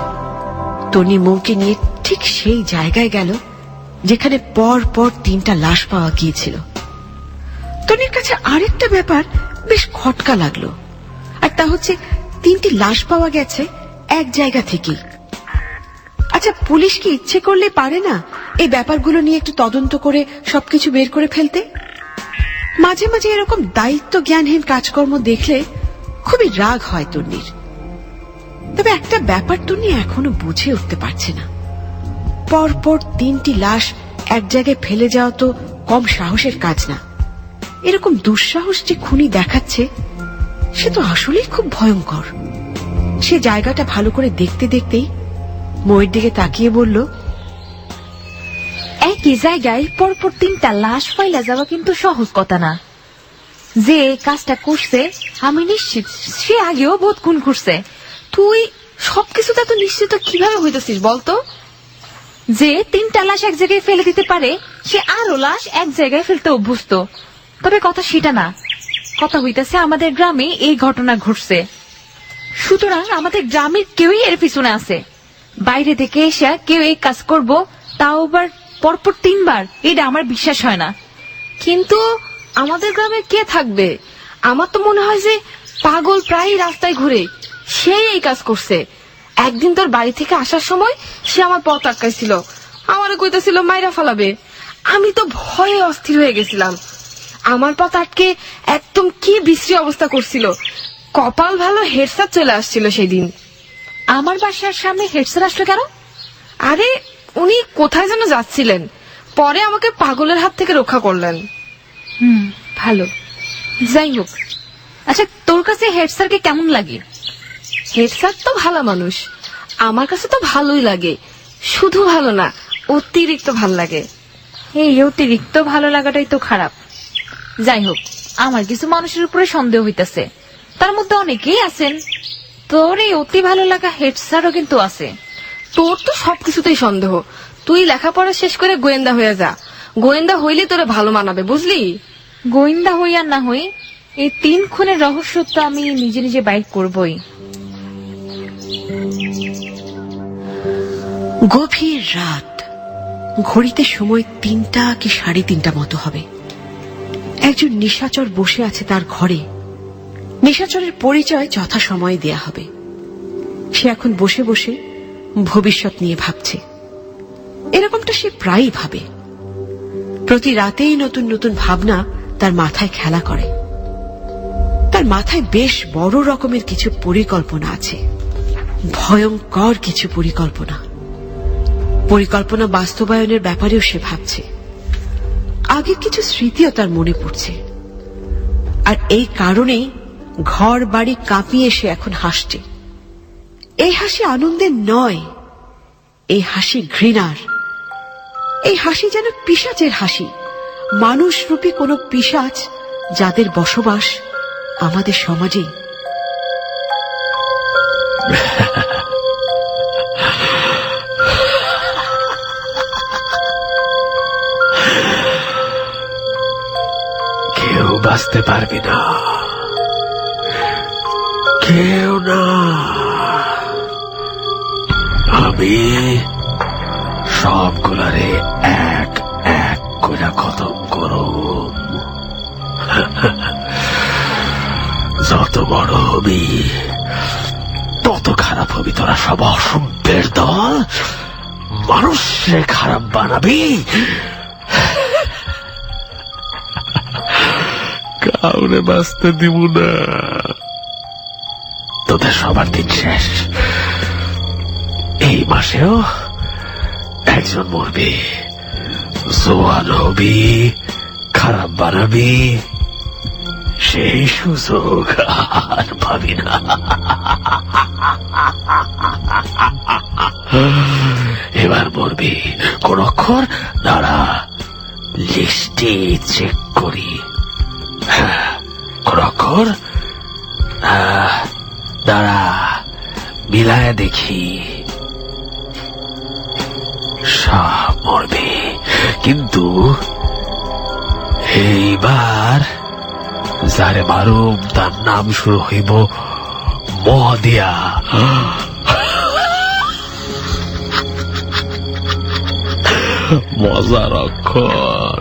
তন্নি মৌকে নিয়ে ঠিক সেই জায়গায় গেল যেখানে পর পর 3টা লাশ পাওয়া গিয়েছিল। তন্নির কাছে আরেকটা ব্যাপার বেশ খটকা লাগলো, আর তা হচ্ছে 3টি লাশ পাওয়া গেছে এক জায়গা থেকেই। আচ্ছা, পুলিশ কি ইচ্ছে করলে পারে না এই ব্যাপারগুলো নিয়ে একটু তদন্ত করে সবকিছু বের করে ফেলতে? মাঝে মাঝে এরকম দায়িত্ব জ্ঞানহীন কাজকর্ম দেখলে খুবই রাগ হয় তন্নির। তবে একটা ব্যাপার তন্নি এখনো বুঝে উঠতে পারছে না। পরপর 3টি লাশ এক জায়গায় ফেলে যাওয়া তো কম সাহসের কাজ না। এরকম দুঃসাহস যে খুনি দেখাচ্ছে সে তো আসলেই খুব ভয়ঙ্কর। সে জায়গাটা ভালো করে দেখতে দেখতেই ময়ের দিকে তাকিয়ে বলল, একই জায়গায় পরপর 3টা লাশ পাইলা যাওয়া কিন্তু সহজ কথা না। যে কাজটা করছে আমি নিশ্চিত সে আগেও বোধ খুন করছে। তুই সবকিছুতে এত নিশ্চিত কিভাবে হইতেছিস বলতো? যে 3টা লাশ এক জায়গায় ফেলে দিতে পারে সে আরো লাশ এক জায়গায় ফেলতে অভ্যস্ত। তবে কথা সেটা না, কথা হইতেছে আমাদের গ্রামে এই ঘটনা ঘটছে, সুতরাং আমাদের গ্রামের কেউই এর পিছনে আছে। বাইরে থেকে এসে কেউ এই কাজ করব, তাও আবার পরপর 3 বার, এটা আমার বিশ্বাস হয় না। কিন্তু আমাদের গ্রামে কে থাকবে? আমার তো মনে হয় যে পাগল প্রায় রাস্তায় ঘুরে সেই এই কাজ করছে। একদিন তোর বাড়ি থেকে আসার সময় সে আমার পথ আটকাইছিল, আমারও কইতেছিল মাইরা ফালাবে। আমি তো ভয়ে অস্থির হয়ে গেছিলাম। আমার পথ আটকে একদম কি বিশ্রী অবস্থা করছিল। কপাল ভালো হেড স্যার চলে আসছিল সেই দিন। আমার বাসার সামনে হেড স্যার আসলো কেন? আরে উনি কোথায় যেন যাচ্ছিলেন, পরে আমাকে পাগলের হাত থেকে রক্ষা করলেন। ভালো। যাই হোক, আচ্ছা তোর কাছে হেড স্যারকে কেমন লাগে? হেড স্যার তো ভালো মানুষ, আমার কাছে তো ভালোই লাগে। শুধু ভালো না, অতিরিক্ত ভাল লাগে। এই অতিরিক্ত ভালো লাগাটাই তো খারাপ। যাই হোক, আমার কিছু মানুষের উপরে সন্দেহ হইতেছে, তার মধ্যে অনেকেই আছেন তোর এই অতি ভালো লাগা হেড স্যারও কিন্তু আছে। তোর তো সবকিছুতেই সন্দেহ। তুই লেখাপড়া শেষ করে গোয়েন্দা হয়ে যা, গোয়েন্দা হইলে তোরে ভালো মানাবে, বুঝলি? গোয়েন্দা হই আর না হই, এই 3 খুনের রহস্য তো আমি নিজে নিজে বাইর করবই। গভীর রাত, ঘড়িতে সময় 3টা কি 3:30 মতো হবে। একজন নিশাচর বসে আছে তার ঘরে। নিশাচরের পরিচয় যথাসময়ে দেয়া হবে। সে এখন বসে বসে ভবিষ্যৎ নিয়ে ভাবছে। এরকমটা সে প্রায়ই ভাবে। প্রতি রাতেই নতুন নতুন ভাবনা তার মাথায় খেলা করে। তার মাথায় বেশ বড় রকমের কিছু পরিকল্পনা আছে, ভয়ঙ্কর কিছু পরিকল্পনা। পরিকল্পনা বাস্তবায়নের ব্যাপারেও সে ভাবছে। আগের কিছু স্মৃতিও তার মনে পড়ছে। আর এই কারণেই ঘর বাড়ি কাঁপিয়ে সে এখন হাসছে। এই হাসি আনন্দের নয়, এই হাসি ঘৃণার। এই হাসি যেন পিশাচের হাসি, মানুষরূপী কোন পিশাচ যাদের বসবাস আমাদের সমাজে। কেউ বাঁচতে পারবি না, কেউ না। আমি সবগুলারে এক এক করে খতম করো। যত বড় হবি তত খারাপ হবি তোরা, সব অসভ্যের দল। মানুষে খারাপ বানাবি, কাউরে বাঁচতে দিব না। তোদের সবার দিন শেষ। এই মাসেও একজন মরবি। জোয়ান হবি, খারাপ বানাবি, সেই সুযোগ আর পাবি না। এবার মরবি। কোন অক্ষর? দাঁড়া, লিস্টে চেক করি। কোন অক্ষর? দাঁড়া, মিলায় দেখি। সব মরবে, কিন্তু এইবার যারে মারুম তার নাম শুরু হইব ম দিয়া। মজার অক্ষর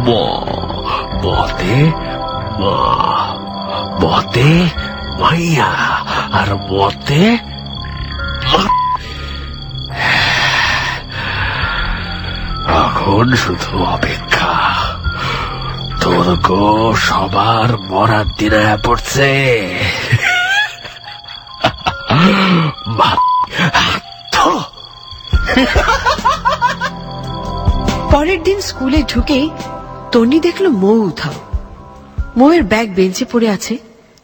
ম। মতে মা, মতে মাইয়া, আর মতে এখন শুধু অপেক্ষা। তোর গো সবার মরার দিনে পড়ছে। পরের দিন স্কুলে ঢুকে তন্নি দেখলো মৌ উধাও। মৌয়ের ব্যাগ বেঞ্চে পড়ে আছে,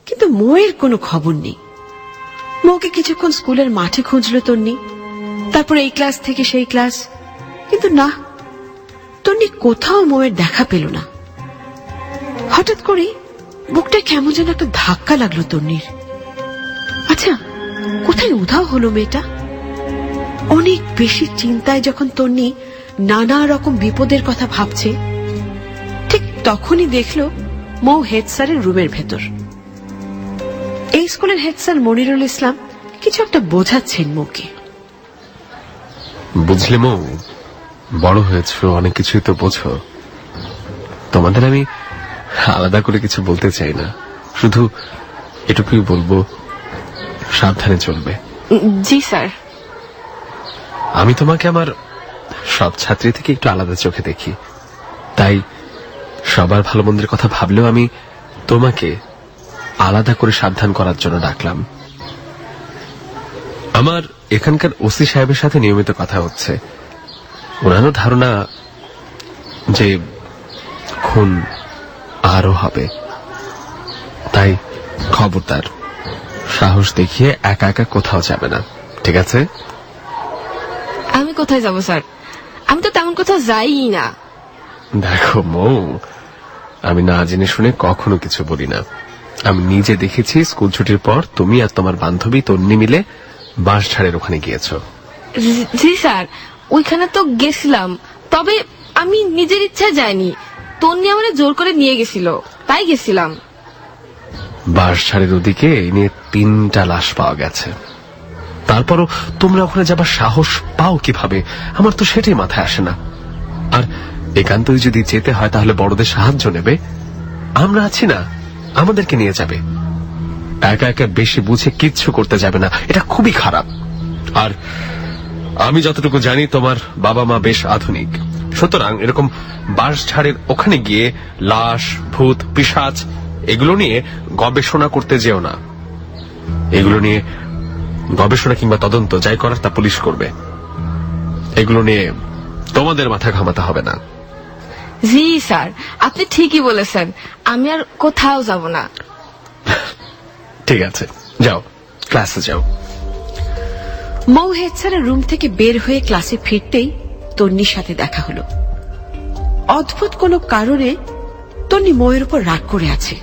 কিন্তু মৌয়ের কোনো খবর নেই। মৌকে কিছুক্ষণ স্কুলের মাঠে খুঁজলো তন্নি, তারপর এই ক্লাস থেকে সেই ক্লাস, কিন্তু না, তন্নি কোথাও মৌয়ের দেখা পেল না। হঠাৎ করে বুকটা কেমন যেন একটা ধাক্কা লাগলো তন্নির। আচ্ছা, কোথায় উধাও হলো মেয়েটা? অনেক বেশি চিন্তায় যখন তন্নি নানা রকম বিপদের কথা ভাবছে, ঠিক তখনই দেখলো মৌ হেড স্যারের রুমের ভেতর। এই স্কুলের হেড স্যার মনিরুল ইসলাম কিছু একটা বোঝাচ্ছেন মৌকে। বুঝলি মৌ, বড় হয়েছ, অনেক কিছুই তো বোঝো। তোমাদের আমি আলাদা করে কিছু বলতে চাই না, শুধু এটুকুই বলবো, সাবধানে চলবে। জি স্যার। আমি তোমাকে আমার সব ছাত্রী থেকে একটু আলাদা চোখে দেখি, তাই সবার ভালো মন্দের কথা ভাবলেও আমি তোমাকে আলাদা করে সাবধান করার জন্য ডাকলাম। আমার এখানকার ওসি সাহেবের সাথে নিয়মিত কথা হচ্ছে। ওনারও ধারণা যে খুন আরো হবে, তাই খবরদার, সাহস দেখিয়ে একা একা কোথাও যাবে না, ঠিক আছে? আমি কোথায় যাব স্যার? আমি তো তেমন কোথাও যাই না। দেখো মৌ, আমি না জেনে শুনে কখনো কিছু বলি না, আমি নিজে দেখেছি স্কুল ছুটির পর তুমি আর তোমার বান্ধবী তন্নি মিলে বাঁশঝাড়ের ওখানে গিয়েছো। জি স্যার, ওইখানে তো গেছিলাম, তবে আমি নিজের ইচ্ছায় যাইনি। তন্নি আমার জোর করে নিয়ে গেছিল, তাই গেছিলাম। বাঁশঝাড়ের ওদিকে এই নিয়ে 3টা লাশ পাওয়া গেছে। তারপরও তোমরা ওখানে যাবার সাহস পাও কিভাবে, আমার তো সেটাই মাথায় আসে না। আর একান্তই যদি যেতে হয় তাহলে বড়দের সাহায্য নেবে, আমরা আছি না, আমাদেরকে নিয়ে যাবে। একা একা বেশি বুঝে কিচ্ছু করতে যাবে না, এটা খুবই খারাপ। আর আমি যতটুকু জানি তোমার বাবা মা বেশ আধুনিক, সুতরাং এরকম বাঁশঝাড়ের ওখানে গিয়ে লাশ, ভূত, পিশাচ এগুলো নিয়ে গবেষণা করতে যেও না। এগুলো নিয়ে গবেষণা কিংবা তদন্ত যাই করার তা পুলিশ করবে, এগুলো নিয়ে তোমাদের মাথা ঘামাতে হবে না। জি স্যার, আপনি ঠিকই বলেছেন, আমি আর কোথাও যাব না। ঠিক আছে, যাও, ক্লাসে যাও। মৌ হেড স্যারের রুম থেকে বের হয়ে ক্লাসে ফিরতেই তন্নির সাথে দেখা হলো। অদ্ভুত কোনো কারণে তন্নি মৌয়ের উপর রাগ করে আছে।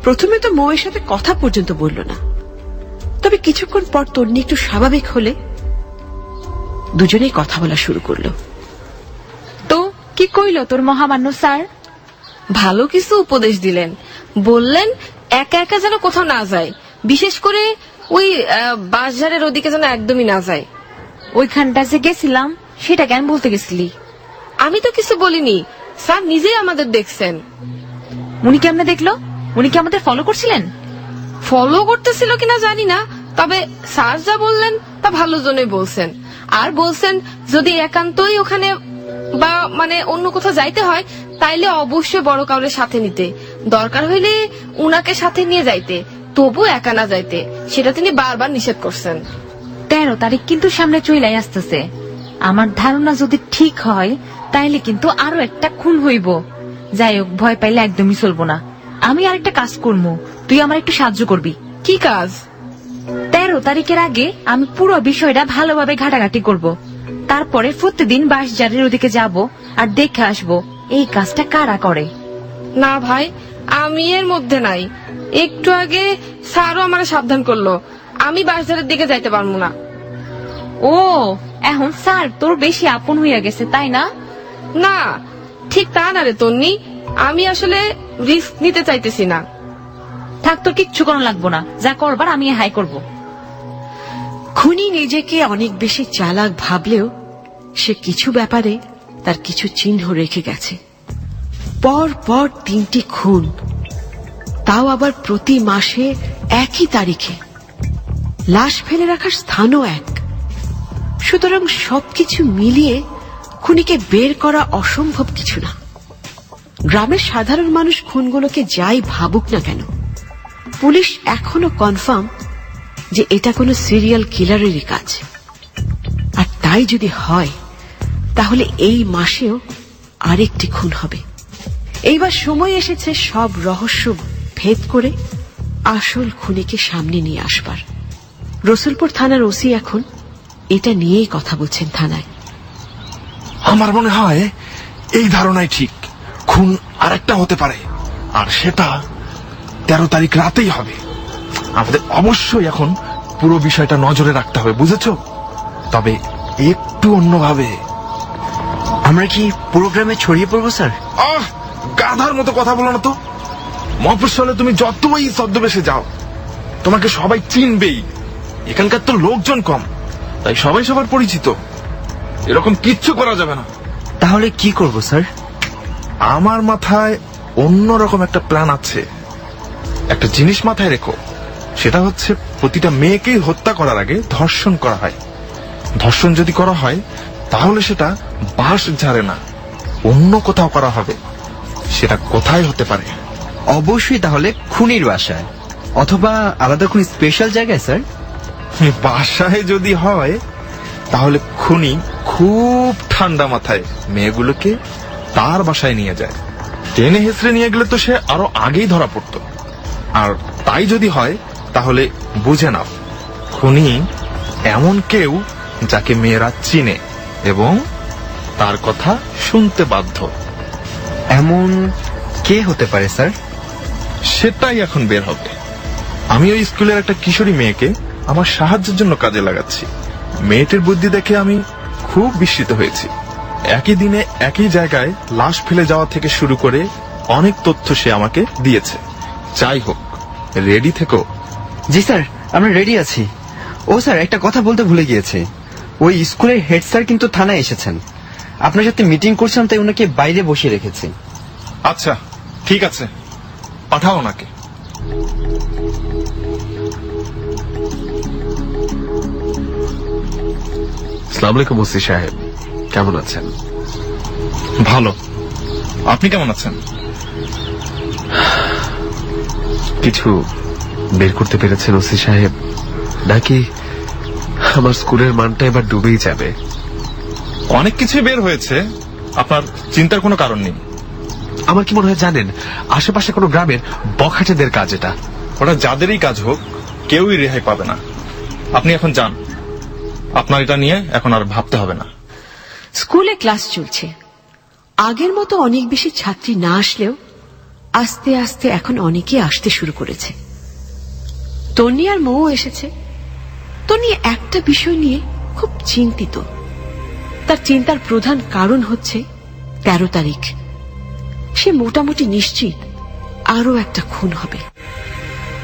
প্রথমে তো মৌয়ের সাথে কথা পর্যন্ত বলল না, তবে কিছুক্ষণ পর তন্নি একটু স্বাভাবিক হলে দুজনেই কথা বলা শুরু করলো। তো কি কইল তোর মহামান্য স্যার? ভালো কিছু উপদেশ দিলেন, বললেন একা একা যেন কোথাও না যায়, বিশেষ করে ওই বাঁশঝাড়ের ওদিকে যেন একদমই না যায়। ওইখানটা যে গেছিলাম সেটা কেন বলতে গেছিলি? আমি তো কিছু বলিনি, স্যার নিজেই আমাদের দেখছেন। উনি কেমনে দেখলো? উনি কি আমাদের ফলো করছিলেন? ফলো করতেছিল কিনা জানি না, তবে স্যার যা বললেন তা ভালো জন্যই বলছেন। আর বলছেন যদি একান্তই ওখানে বা মানে অন্য কোথাও যাইতে হয় তাইলে অবশ্যই বড় কাউরের সাথে নিতে, দরকার হইলে উনাকে সাথে নিয়ে যাইতে, তবু একা না যাইতে, সেটা তিনি বারবার নিষেধ করছেন। 13 তারিখ কিন্তু সামনে চইলাই আসতেছে। আমার ধারণা যদি ঠিক হয় তাইলে কিন্তু আরো একটা খুন হইব। যাই হোক, ভয় পাইলে একদমই চলবো না। আমি আরেকটা কাজ করবো, তুই আমার একটু সাহায্য করবি। কি কাজ? 13 তারিখের আগে আমি পুরো বিষয়টা ভালোভাবে ঘাটাঘাটি করব। তারপরে প্রতিদিন বাঁশঝাড়ের ওদিকে যাব আর দেখে আসবো এই কাজটা কারা করে। না ভাই, আমি এর মধ্যে নাই। একটু আগে স্যারও আমার সাবধান করলো, আমি বাঁশঝাড়ের দিকে যাইতে পারবো না। ও, এখন স্যার তোর বেশি আপন হইয়া গেছে, তাই না? না, ঠিক তা না রে তন্নি, আমি আসলে রিস্ক নিতে চাইতেছি না। থাক, তোর কিচ্ছু করা লাগবো না, যা করবার আমি হাই করব। খুনি নিজেকে অনেক বেশি চালাক ভাবলেও সে কিছু ব্যাপারে তার কিছু চিহ্ন রেখে গেছে। পর পর 3টি খুন, তাও আবার প্রতি মাসে একই তারিখে। লাশ ফেলে রাখার স্থানও এক। সুতরাং সবকিছু মিলিয়ে খুনিকে বের করা অসম্ভব কিছু না। গ্রামের সাধারণ মানুষ খুনগুলোকে যাই ভাবুক না কেন, পুলিশ এখনো কনফার্ম যে এটা কোনো সিরিয়াল কিলারেরই কাজ। আর তাই যদি হয় তাহলে এই মাসেও আরেকটি খুন হবে। এইবার সময় এসেছে সব রহস্য ভেদ করে আসল খুনিকে সামনে নিয়ে আসবার। রসুলপুর থানার ওসি এখন এটা নিয়েই কথা বলছেন থানায়। আমার মনে হয় এই ধারণাই ঠিক, খুন আরেকটা হতে পারে, আর সেটা 13 তারিখ রাতেই হবে। আমাদের অবশ্যই এখন পুরো বিষয়টা নজরে রাখতে হবে, বুঝেছো? তবে একটু অন্যভাবে। আমরা কি প্রোগ্রামে ছড়িয়ে পড়বো স্যার? গাধার মতো কথা বলো না তো। মফস্বলে তুমি যতই ছদ্মবেশে যাও, তোমাকে সবাই চিনবেই। এখানকার তো লোকজন কম, তাই সবাই সবার পরিচিত। এরকম কিচ্ছু করা যাবে না। তাহলে কি করব স্যার? আমার মাথায় অন্যরকম একটা প্ল্যান আছে। একটা জিনিস মাথায় রেখো, সেটা হচ্ছে প্রতিটা মেয়েকেই হত্যা করার আগে ধর্ষণ করা হয়। ধর্ষণ যদি করা হয় তাহলে সেটা বাঁশঝাড়ে না, অন্য কোথাও করা হবে। সেটা কোথায় হতে পারে? অবশ্যই তাহলে খুনির বাসায়, অথবা আলাদা কোনো স্পেশাল জায়গায় স্যার। বাসায় যদি হয় তাহলে খুনি খুব ঠান্ডা মাথায় মেয়েগুলোকে তার বাসায় নিয়ে যায়। টেনে হেসড়ে নিয়ে গেলে তো সে আরো আগেই ধরা পড়তো। আর তাই যদি হয় তাহলে বুঝে নাও, খুনি এমন কেউ যাকে মেয়েরা চিনে এবং তার কথা শুনতে বাধ্য। এমন কে হতে পারে স্যার? সেটাই এখন বের হবে। আমি ওই স্কুলের একটা কিশোরী মেয়েকে আমার সাহায্যের জন্য কাজে লাগাচ্ছি। মেয়েটির বুদ্ধি দেখে আমি খুব বিস্মিত হয়েছি। একই দিনে একই জায়গায় লাশ ফেলে যাওয়া থেকে শুরু করে অনেক তথ্য সে আমাকে দিয়েছে। যাই হোক, রেডি থেকো। জি স্যার, আমরা রেডি আছি। ও স্যার, একটা কথা বলতে ভুলে গিয়েছে। ওই স্কুলের হেড স্যার কিন্তু থানায় এসেছেন। আপনার সাথে মিটিং করছিলাম, তাই ওনাকে বাইরে বসিয়ে রেখেছি। আচ্ছা ঠিক আছে, পাঠাও ওনাকে। আসসালামু আলাইকুম ওসি সাহেব, কেমন আছেন? ভালো, আপনি কেমন আছেন? কিছু বের করতে পেরেছেন ওসি সাহেব, নাকি আমার স্কুলের মানটা এবার ডুবেই যাবে? অনেক কিছু বের হয়েছে, আপনার চিন্তার কোনো কারণ নেই। আমার কি মনে হয় জানেন, আশেপাশে কোনো গ্রামের বখাটেদের কাজ এটা। ওটা যাদেরই কাজ হোক, কেউই রেহাই পাবে না। আপনি এখন যান, আপনার এটা নিয়ে এখন আর ভাবতে হবে না। স্কুলে ক্লাস চলছে। আগের মতো অনেক বেশি ছাত্রী না আসলেও আস্তে আস্তে এখন অনেকেই আসতে শুরু করেছে। তন্নি আর মৌ এসেছে। তন্নি একটা বিষয় নিয়ে খুব চিন্তিত। তার চিন্তার প্রধান কারণ হচ্ছে 13 তারিখ। সে মোটামুটি নিশ্চিত আরো একটা খুন হবে,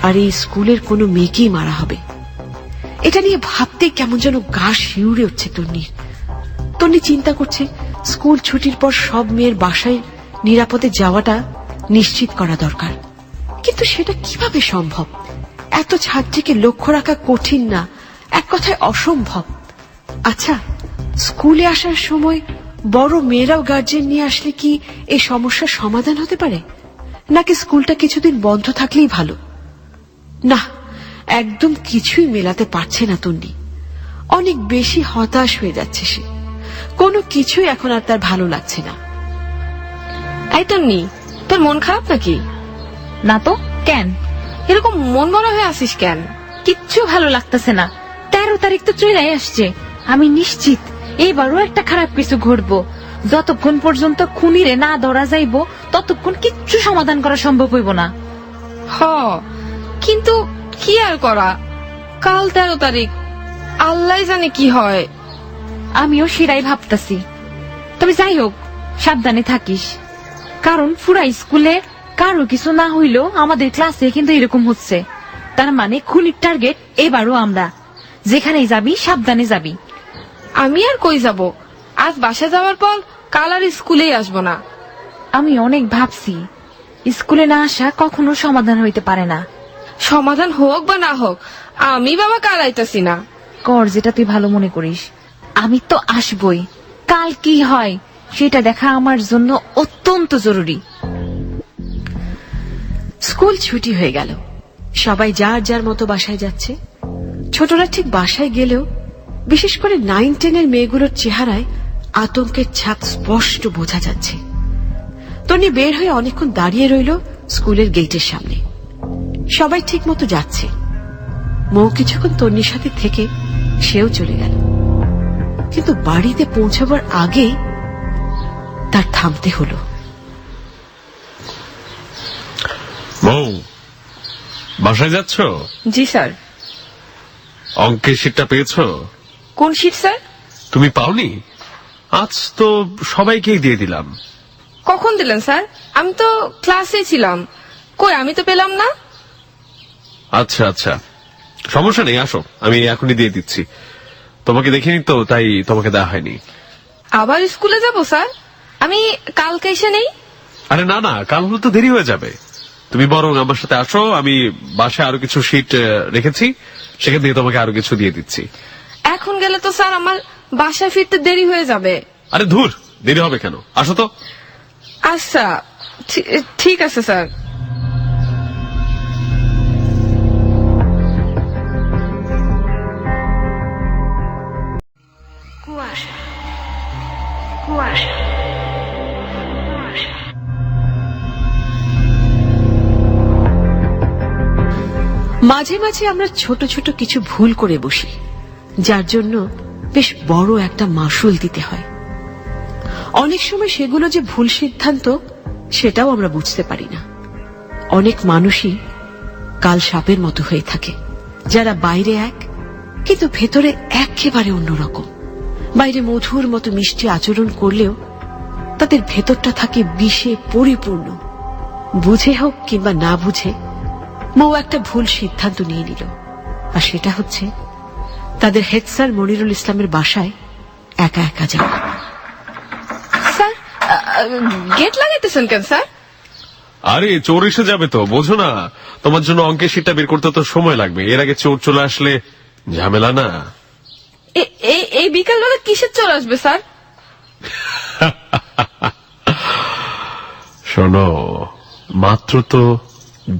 আর এই স্কুলের কোনো মেয়েকেই মারা হবে। এটা নিয়ে ভাবতে কেমন যেন গা শিউরে উঠছে তন্নির। তন্নি চিন্তা করছে স্কুল ছুটির পর সব মেয়ের বাসায় নিরাপদে যাওয়াটা নিশ্চিত করা দরকার। কিন্তু সেটা কিভাবে সম্ভব? এত ছাত্রীকে লক্ষ্য রাখা কঠিন না, এক কথায় অসম্ভব। আচ্ছা, স্কুলে আসার সময় বড় মেয়েরাও গার্জেন নিয়ে আসলে কি এই সমস্যার সমাধান হতে পারে, নাকি স্কুলটা কিছুদিন বন্ধ থাকলেই ভালো? না, একদম কিছুই মেলাতে পারছে না তন্নি। অনেক বেশি হতাশ হয়ে যাচ্ছে সে। কোনো কিছুই এখন আর তার ভালো লাগছে না। এই তন্নি, তোর মন খারাপ নাকি? না তো, কেন? এরকম মন মরা হয়ে আসিস কেন? কিচ্ছু ভালো লাগতেছে না। 13 তারিখ তো চলে আসছে। আমি নিশ্চিত এইবারও একটা খারাপ কিছু ঘটবো। যতক্ষণ পর্যন্ত খুনিরে না ধরা যাইব, ততক্ষণ কিচ্ছু সমাধান করা সম্ভব হইব না। হ, কিন্তু কি আর করা, কাল 13 তারিখ, আল্লাহ জানে কি হয়। আমিও সেটাই ভাবতাছি। তবে যাই হোক, সাবধানে থাকিস। কারণ পুরা স্কুলে কারো কিছু না হইলেও আমাদের ক্লাসে কিন্তু এরকম হচ্ছে। তার মানে খুনির টার্গেট এবারও আমরা। যেখানেই যাবি সাবধানে যাবি। আমি আর কই যাব? আজ বাসা যাওয়ার পর কাল আর স্কুলেই আসবো না। আমি অনেক ভাবছি, স্কুলে না আসা কখনো সমাধান হইতে পারে না। সমাধান হোক বা না হোক, আমি বাবা কাল আইতাছি না। কর যেটা তুই ভালো মনে করিস। আমি তো আসবই। কাল কি হয় সেটা দেখা আমার জন্য অত্যন্ত জরুরি। স্কুল ছুটি হয়ে গেল। সবাই যার যার মতো বাসায় যাচ্ছে। ছোটরা ঠিক বাসায় গেলেও বিশেষ করে 9-10 মেয়েগুলোর চেহারায় আতঙ্কের ছাপ স্পষ্ট বোঝা যাচ্ছে। তন্নি বের হয়ে অনেকক্ষণ দাঁড়িয়ে রইল স্কুলের গেটের সামনে। সবাই ঠিক মতো যাচ্ছে। মৌ কিছুক্ষণ তন্নির সাথে থেকে সেও চলে গেল। কিন্তু বাড়িতে পৌঁছাবার আগেই তার থামতে হলো। মৌ, বাসায় যাচ্ছ? জি স্যার। অঙ্কের শীটটা পেয়েছো? কোন শীট স্যার? তুমি পাওনি? আজ তো সবাইকেই দিয়ে দিলাম। কখন দিলেন স্যার? আমি তো ক্লাসে ছিলাম। কই, আমি তো পেলাম না। আচ্ছা আচ্ছা, সমস্যা নেই, আসো, আমি এখনই দিয়ে দিচ্ছি। তোমাকে দেখিনি তো, তাই তোমাকে দেওয়া হয়নি। আবার স্কুলে যাব স্যার? আমি কালকে এসে নেই। আরে না না, কাল হলে তো দেরি হয়ে যাবে। তুমি বরং আমার সাথে আসো, আমি বাসায় আরো কিছু শীট রেখেছি, সেখান থেকে তোমাকে আরো কিছু দিয়ে দিচ্ছি। এখন গেলে তো স্যার আমার বাসায় ফিরতে দেরি হয়ে যাবে। আরে ধুর, দেরি হবে কেন, আসো তো। আচ্ছা, ঠিক আছে স্যার। কুয়াশা, কুয়াশা, কুয়াশা। মাঝে মাঝে আমরা ছোট ছোট কিছু ভুল করে বসি, যার জন্য বেশ বড় একটা মাসুল দিতে হয়। অনেক সময় সেগুলো যে ভুল সিদ্ধান্ত, সেটাও আমরা বুঝতে পারি না। অনেক মানুষই কাল সাপের মতো হয়ে থাকে, যারা বাইরে এক কিন্তু ভেতরে একেবারে অন্যরকম। বাইরে মধুর মতো মিষ্টি আচরণ করলেও তাদের ভেতরটা থাকে বিষে পরিপূর্ণ। বুঝে হোক কিংবা না বুঝে মৌ একটা ভুল সিদ্ধান্ত নিয়ে নিল, আর সেটা হচ্ছে তাদের হেড স্যার মনিরুল ইসলামের বাসায় একা একা যাওয়া। স্যার, গেট লাগাইতেছেন কেন স্যার? আরে চোর এসে যাবে তো, বোঝো না? তোমার জন্য অঙ্কের শীটটা বের করতে তো সময় লাগবে, এর আগে চোর চলে আসলে ঝামেলা না। এই বিকালবেলা কিসের চোর আসবে স্যার? শোনো, মাত্র তো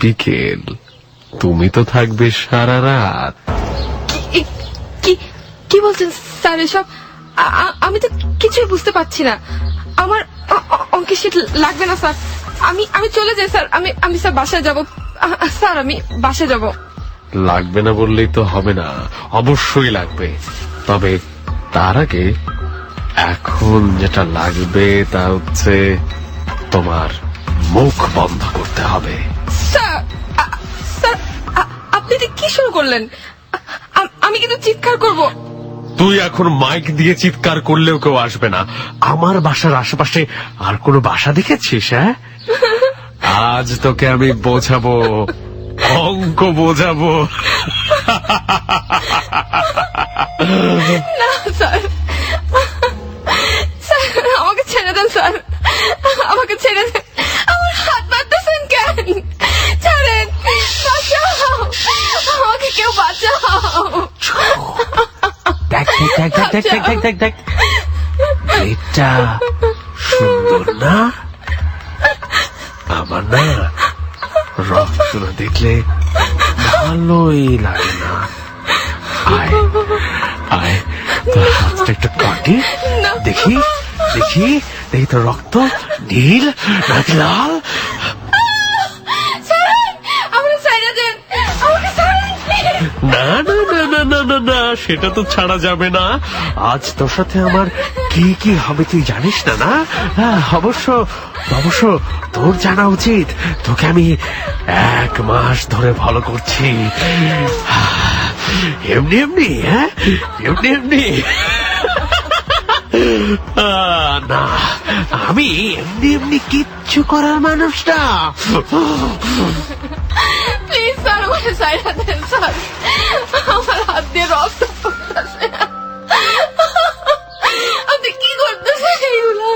বিকেল, তুমি তো থাকবে সারা রাত। কি বলছেন স্যার এসব? আমি তো কিছুই বুঝতে পারছি না। আমার অঙ্কের শীট লাগবে না স্যার, আমি চলে যাই স্যার। আমি স্যার বাসায় যাব স্যার, আমি বাসায় যাব। লাগবে না বললেই তো হবে না, অবশ্যই লাগবে। তবে তার আগে এখন যেটা লাগবে তা হচ্ছে তোমার মুখ বন্ধ করতে হবে। স্যার, আপনি কি শুরু করলেন? আমি কিন্তু চিৎকার করব। তুই এখন মাইক দিয়ে চিৎকার করলেও কেউ আসবে না। আমার বাসার আশেপাশে আর কোনো বাসা দেখেছিস? হ্যাঁ, আজ তোকে আমি বোঝাবো, অঙ্ক বোঝাবো। না স্যার, স্যার আমাকে ছেড়ে দেন স্যার, আমাকে ছেড়ে দেন। আমার হাত বাঁধতেছেন কেন? ছাড়েন, বাঁচাও, আমাকে কেউ বাঁচাও। দেখ দেখ দেখ দেখ দেখ দেখ দেখ দেখ, এটা সুন্দর না? আমার না রক্ত না দেখলে ভালোই লাগে না। আয় আয়, তোর হাতটা একটু কাটি, দেখি দেখি দেখি তোর রক্ত নীল নাকি লাল? আমাকে ছেড়ে দেন, আমাকে ছাড়েন। না না না না না না না, সেটা তো ছাড়া যাবে না। আজ তোর সাথে আমার কি কি হবে তুই জানিস না? না, অবশ্য অবশ্য তোর জানা উচিত। তোকে আমি 1 মাস ধরে ফলো করছি, এমনি এমনি। হ্যাঁ, এমনি এমনি। না, আমি এমনি এমনি কিচ্ছু করার মানুষ না। প্লিজ স্যার, আমাকে ছেড়ে দেন স্যার, আমার হাত দিয়ে রক্ত পড়তেছে। আপনি কি করতেছেন এগুলো?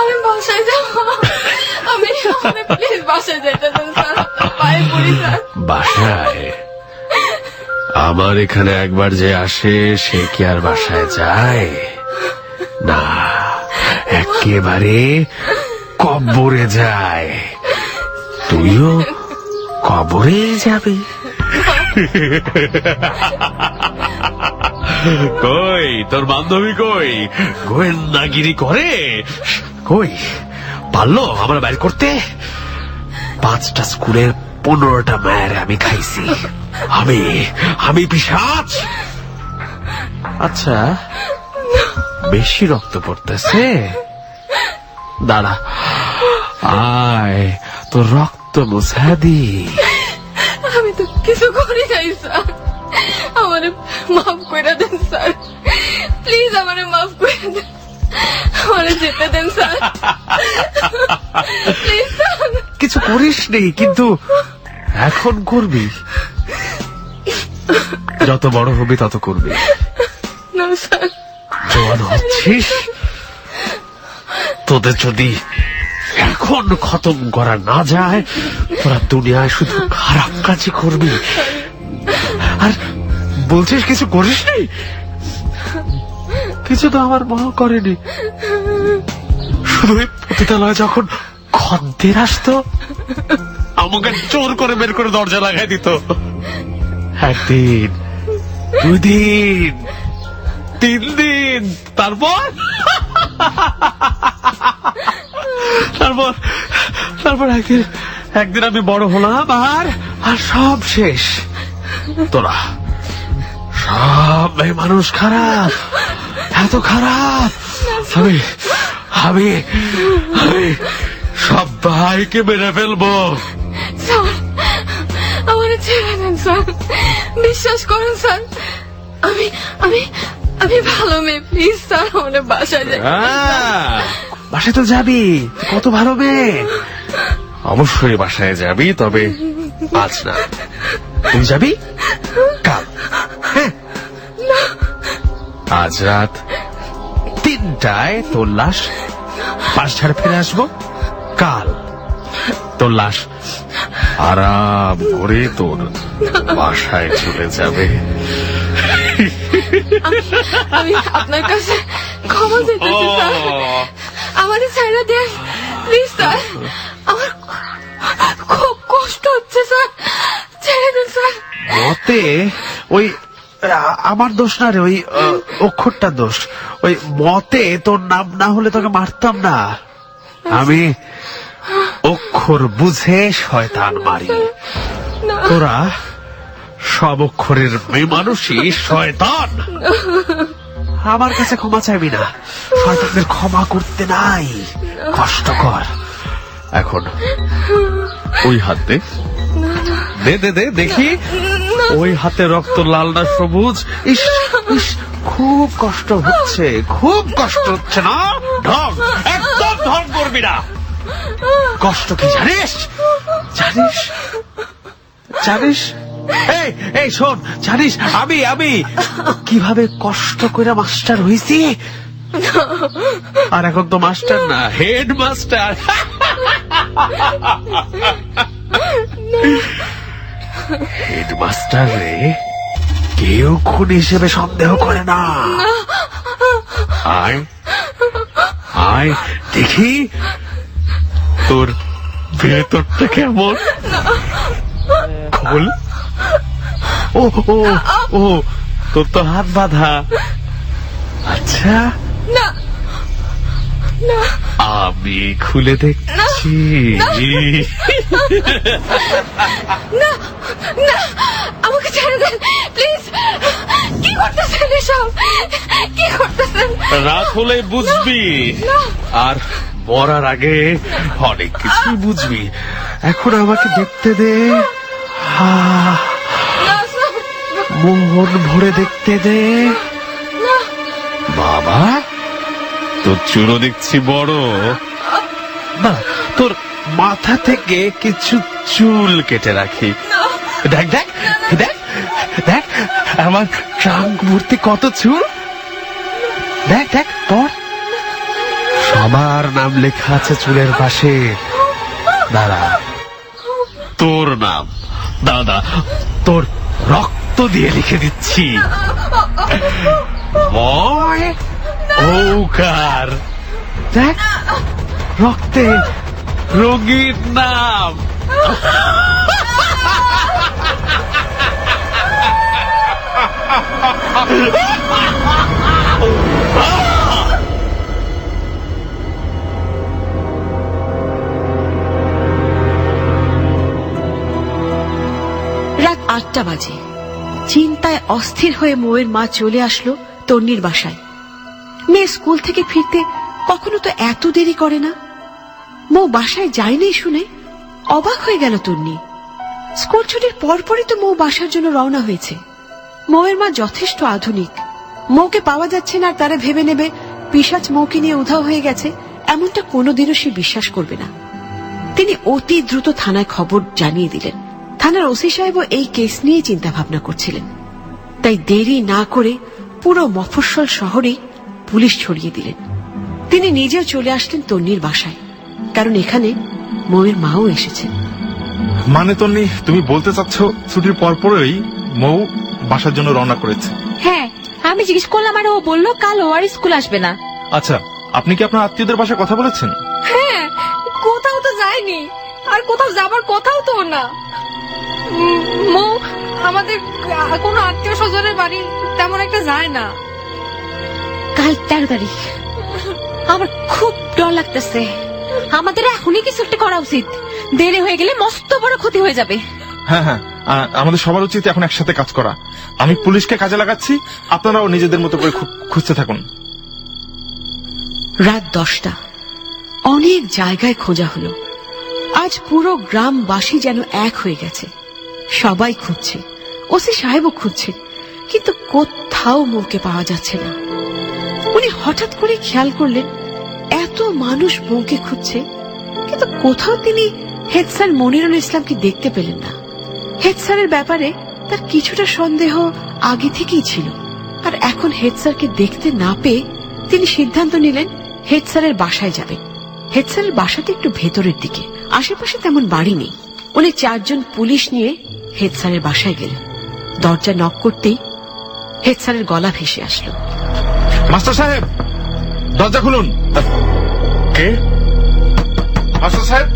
আমি বাসায় যাব। আমি প্লিজ বাসায় যেতে দেন স্যার, আপনার পায়ে পড়ি স্যার। বাসায়? আমার এখানে একবার যে আসে সে কি আর বাসায় যায়? না, একেবারে কবরে যায়। তুইও কবরে যাবি। কই তোর বান্ধবী কই? গোয়েন্দাগিরি করে কই? পারলো আমরা বাইর করতে? 5টা স্কুলের 15টা মায়ের আমি খাইছি। আমি পিশাচ। আচ্ছা, বেশি রক্ত পড়তেছে, দাঁড়া, আয় তোর রক্ত মুছা দি। আমি তো কিছু করি নাই স্যার, আমারে মাফ করে দেন স্যার, প্লিজ আমারে মাফ করে দেন, আমারে যেতে দেন স্যার, প্লিজ স্যার। কিছু করিস নেই, কিন্তু এখন করবি। যত বড় হবি তত করবি। না স্যার, জোয়ান হচ্ছিস, তোদের যদি এখন খতম করা না যায় তোরা দুনিয়ায় শুধু খারাপ কাজই করবি। আর বলছিস কিছু করিস নি? কিছু তো আমার মা করেনি। শুধু পতিতালয় যখন খদ্দের আসতো আমাকে জোর করে বের করে দরজা লাগাই দিত। 1 দিন, 2 দিন, 3 দিন, তারপর একদিন আমি বড় হলাম আর সব শেষ। তোরা সব মানুষ খারাপ, এত খারাপ। আমি সবাইকে মেরে ফেলবো। স্যার আমার ছেড়ে দেন স্যার, বিশ্বাস করুন স্যার, আমি আমি আমি ভালো মেয়ে, প্লিজ স্যার আমাদের বাসায় যাই। বাসায় তো যাবি, তুই কত ভালো মেয়ে। অবশ্যই বাসায় যাবি, তবে আজ না। তুই যাবি কাল। হ্যাঁ, আজ রাত 3টায় তোর লাশ বাসায় ফিরে আসবো। কাল তোর লাশ আরাম করে তোর বাসায় চলে যাবে। আমি আপনার কাছে ক্ষমা চাইতেছি স্যার, আমাদের ছেড়ে দেন প্লিজ স্যার, আমার খুব কষ্ট হচ্ছে স্যার, ছেড়ে দেন স্যার। মতে ওই আমার দোষ না রে, ওই অক্ষরটা দোষ। ওই মতে তোর নাম না হলে তোকে মারতাম না। আমি অক্ষর বুঝে শয়তান মারি। তোরা সব অক্ষরের মেয়ে মানুষই শয়তান। আমার কাছে ক্ষমা চাইবি না, শয়তানদের ক্ষমা করতে নাই, কষ্টকর। এখন ওই হাত দে, দে দে দে দেখি ওই হাতে রক্ত লাল না সবুজ। ইস ইস, খুব কষ্ট হচ্ছে, খুব কষ্ট হচ্ছে না? ঢং, একদম ঢং করবি না। কষ্ট কি জানিস? জানিস জানিস এই এই শোন, জানিস আমি আমি কিভাবে কষ্ট করে মাস্টার হইছি? আর এখন তো মাস্টার না, হেড মাস্টার। হেড মাস্টার রে কেউ খুন হিসেবে সন্দেহ করে না। আয় আয় দেখি তোর ভেতরটা কেমন। খোল। ও ও ও, তোর তো হাত বাঁধা। আচ্ছা না না, আমি খুলে দেখছি। না না, আমাকে ছেড়ে দেন প্লিজ। কি করতেছেন এসব, কি করতেছেন? রাত হলে বুঝবি, আর মরার আগে অনেক কিছু বুঝবি। এখন আমাকে দেখতে দে, না স্যার, মন ভরে দেখতে দে। বাবা, তোর চুলও দেখছি বড়। না, তোর মাথা থেকে কিছু চুল কেটে রাখি। দেখ দেখ দেখ দেখ, আমার ট্রাঙ্ক ভর্তি কত চুল। দেখ দেখ, তোর সবার নাম লেখা আছে চুলের পাশে। দাদা, তোর নাম দাদা, তোর রক্ত দিয়ে লিখে দিচ্ছি। ময় ঔকার। দেখ, রক্তে রঙিন নাম। রাত 8টা বাজে। চিন্তায় অস্থির হয়ে মৌয়ের মা চলে আসলো তন্নির বাসায়। মেয়ে স্কুল থেকে ফিরতে কখনো তো এত দেরি করে না। মৌ বাসায় যায়নি শুনে অবাক হয়ে গেল তন্নি। স্কুল ছুটির পরপরই তো মৌ বাসার জন্য রওনা হয়েছে। মৌয়ের মা যথেষ্ট আধুনিক। মৌকে পাওয়া যাচ্ছে না আর তারা ভেবে নেবে পিশাচ মৌকে নিয়ে উধাও হয়ে গেছে, এমনটা কোনোদিনও সে বিশ্বাস করবে না। তিনি অতি দ্রুত থানায় খবর জানিয়ে দিলেন। থানার ওসি সাহেবও এই কেস নিয়ে চিন্তা ভাবনা করছিলেন। তাই দেরি না করে পুরো মফস্বল শহরে পুলিশ ছড়িয়ে দিলেন। তিনি নিজেও চলে আসলেন তন্নির বাসায়, কারণ এখানে মৌয়ের মাও এসেছেন। মানে তন্নি, তুমি বলতে চাচ্ছ ছুটির পরপরই মৌ বাসার জন্য রওনা করেছে? হ্যাঁ, আমি জিজ্ঞেস করলাম আর ও বললো কাল ও আর স্কুল আসবে না। আচ্ছা, আপনি কি আপনার আত্মীয়দের বাসায় কথা বলেছেন? হ্যাঁ, কোথাও তো যায়নি, আর কোথাও যাবার কথাও তো না। মৌ আমাদের কোনো আত্মীয় স্বজনের বাড়ি তেমন একটা যায় না। কাল 13 তারিখ, আমার খুব ডর লাগতেছে। আমাদের এখনই কিছু একটা করা উচিত, দেরি হয়ে গেলে মস্ত বড় ক্ষতি হয়ে যাবে। হ্যাঁ হ্যাঁ, আমাদের সবার উচিত এখন একসাথে কাজ করা। আমি পুলিশকে কাজে লাগাচ্ছি, আপনারাও নিজেদের মতো করে খুঁজতে থাকুন। রাত 10টা। অনেক জায়গায় খোঁজা হলো। আজ পুরো গ্রামবাসী যেন এক হয়ে গেছে। সবাই খুঁজছে, ওসি সাহেবও খুঁজছে, কিন্তু কোথাও মৌকে পাওয়া যাচ্ছে না। উনি হঠাৎ করে খেয়াল করলেন এত মানুষ মৌকে খুঁজছে, কিন্তু কোথাও তিনি হেড স্যার মনিরুল ইসলামকে দেখতে পেলেন না। হেড স্যারের ব্যাপারে তার কিছুটা সন্দেহ আগে থেকেই ছিল, আর এখন হেড স্যারকে দেখতে না পেয়ে তিনি সিদ্ধান্ত নিলেন হেড স্যারের বাসায় যাবেন। হেড স্যারের বাসাটা একটু ভেতরের দিকে, আশেপাশে তেমন বাড়ি নেই। উনি 4 জন পুলিশ নিয়ে হেড স্যারের বাসায় গেলেন। দরজা নক করতেই হেড স্যারের গলা ভেসে আসলো, মাস্টার সাহেব, দরজা খুলুন। কে? মাস্টার সাহেব,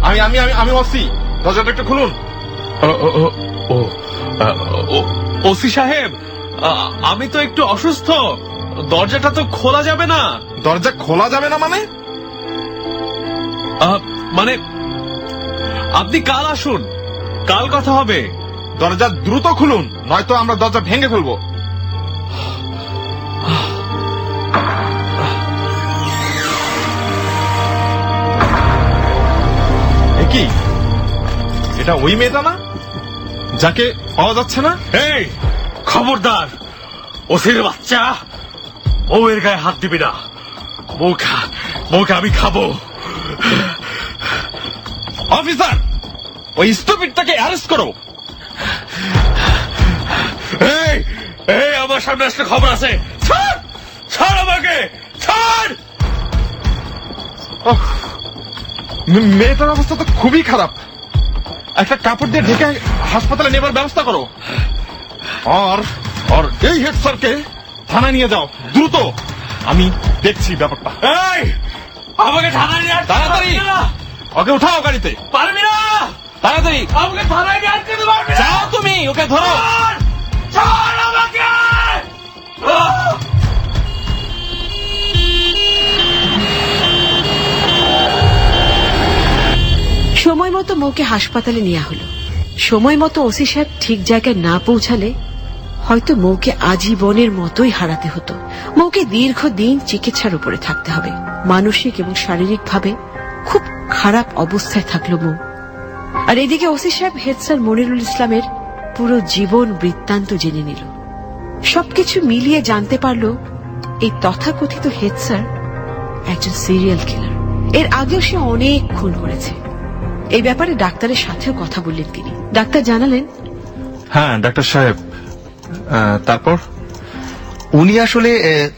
আমি আমি আমি আমি ওসি, দরজাটা একটু খুলুন। ওসি সাহেব, আমি তো একটু অসুস্থ, দরজাটা তো খোলা যাবে না। দরজা খোলা যাবে না মানে? মানে আপনি কাল আসুন, কাল কথা হবে। দরজা দ্রুত খুলুন, নয়তো আমরা দরজা ভেঙে ফেলবো। কি এটা ওই মেয়েটা না যাকে পাওয়া যাচ্ছে না? এই খবরদার, ওসির বাচ্চা, বউয়ের গায়ে হাত দিবি না। বউকে আমি খাবো। অফিসার, ওই স্টুপিডটাকে অ্যারেস্ট করো। এই আমার সামনে আসলে খবর আছে। ছাড় আমাকে, ছাড়। মেয়েটার অবস্থা তো খুবই খারাপ। একটা কাপড় দিয়ে ঢেকে হাসপাতালে নেবার ব্যবস্থা করো। আর এই হেড স্যারকে থানায় নিয়ে যাও দ্রুত। আমি দেখছি ব্যাপারটা। এই আমাকে থানায় নিয়ে আসতে তাড়াতাড়ি ওকে উঠাও গাড়িতে। পারবি না, তাড়াতাড়ি আমাকে থানায় নিয়ে আসতে পারবি না। যাও তুমি, ওকে ধরো। ছাড় আমাকে। সময় মতো মৌকে হাসপাতালে নেওয়া হলো। সময় মতো ওসি সাহেব ঠিক জায়গায় না পৌঁছালে হয়তো মৌকে আজীবনের মতোই হারাতে হতো। মৌকে দীর্ঘদিন চিকিৎসার উপরে থাকতে হবে। মানসিক এবং শারীরিকভাবে খুব খারাপ অবস্থায় থাকলো মৌ। আর এদিকে ওসি সাহেব হেড স্যার মনিরুল ইসলামের পুরো জীবন বৃত্তান্ত জেনে নিল। সবকিছু মিলিয়ে জানতে পারল এই তথাকথিত হেড স্যার একজন সিরিয়াল কিলার। এর আগেও সে অনেক খুন করেছে। এই ব্যাপারে ডাক্তারের সাথেও কথা বললেন তিনি। ডাক্তার জানালেন, হ্যাঁ ডাক্তার সাহেব, তারপর? উনি আসলে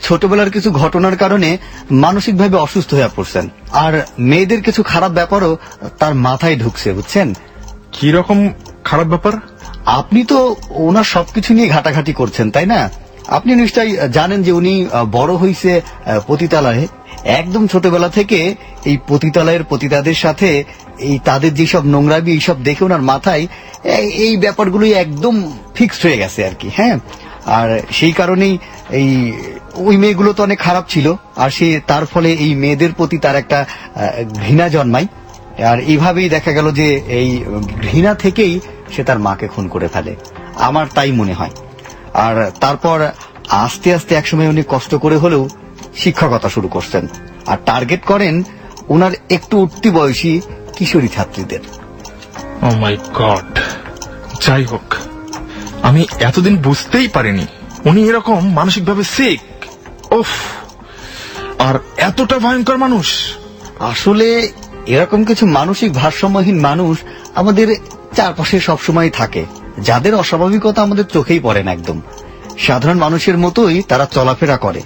ছোটবেলার কিছু ঘটনার কারণে মানসিকভাবে অসুস্থ হয়ে পড়ছেন, আর মেয়েদের কিছু খারাপ ব্যাপারও তার মাথায় ঢুকছে, বুঝছেন? কি রকম খারাপ ব্যাপার? আপনি তো ওনার সবকিছু নিয়ে ঘাটাঘাটি করছেন, তাই না? আপনি নিশ্চয়ই জানেন যে উনি বড় হইছে পতিতালয়ে। একদম ছোটবেলা থেকে এই পতিতালয়ের পতিতাদের সাথে এই তাদের যেসব নোংরামি এইসব দেখে ওনার মাথায় এই ব্যাপারগুলোই একদম ফিক্সড হয়ে গেছে আর কি। হ্যাঁ, আর সেই কারণেই ওই মেয়েগুলো তো অনেক খারাপ ছিল, আর সে তার ফলে এই মেয়েদের প্রতি তার একটা ঘৃণা জন্মায়। আর এইভাবেই দেখা গেল যে এই ঘৃণা থেকেই সে তার মাকে খুন করে ফেলে, আমার তাই মনে হয়। আর তারপর আস্তে আস্তে একসময় উনি কষ্ট করে হলেও শিক্ষকতা শুরু করছেন, আর টার্গেট করেন ওনার একটু উঠতি বয়সী কিশোরী ছাত্রীদের। ও মাই গড! যাই হোক, আমি এতদিন বুঝতেই পারিনি উনি এরকম মানসিকভাবে সিক। ওফ, আর এতটা ভয়ঙ্কর মানুষ। আসলে এরকম কিছু মানসিক ভারসাম্যহীন মানুষ আমাদের চারপাশে সবসময় থাকে, যাদের অস্বাভাবিকতা আমাদের চোখেই পড়ে না। একদম সাধারণ মানুষের মতোই তারা চলাফেরা করে,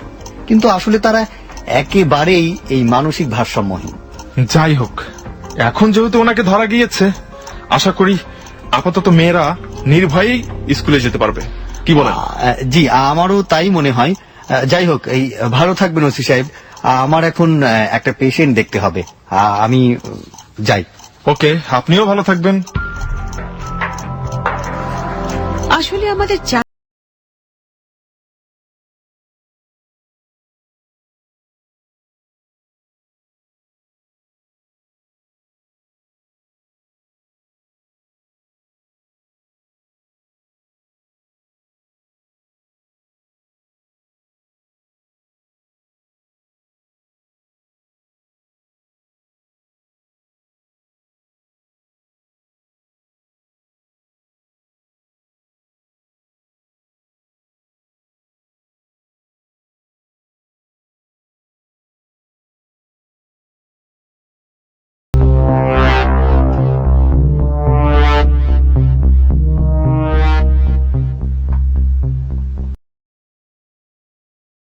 কিন্তু আসলে তারা একেবারেই এই মানসিক ভারসাম্যহীন। যাই হোক, এখন যেহেতু ওনাকে ধরা গিয়েছে, আশা করি আপাতত মেয়েরা নির্ভয়েই স্কুলে যেতে পারবে। কি বলেন? জি, আমারও তাই মনে হয়। যাই হোক, এই ভালো থাকবেন ওসি সাহেব। আমার এখন একটা পেশেন্ট দেখতে হবে, আমি যাই। ওকে, আপনিও ভালো থাকবেন। আসলে আমাদের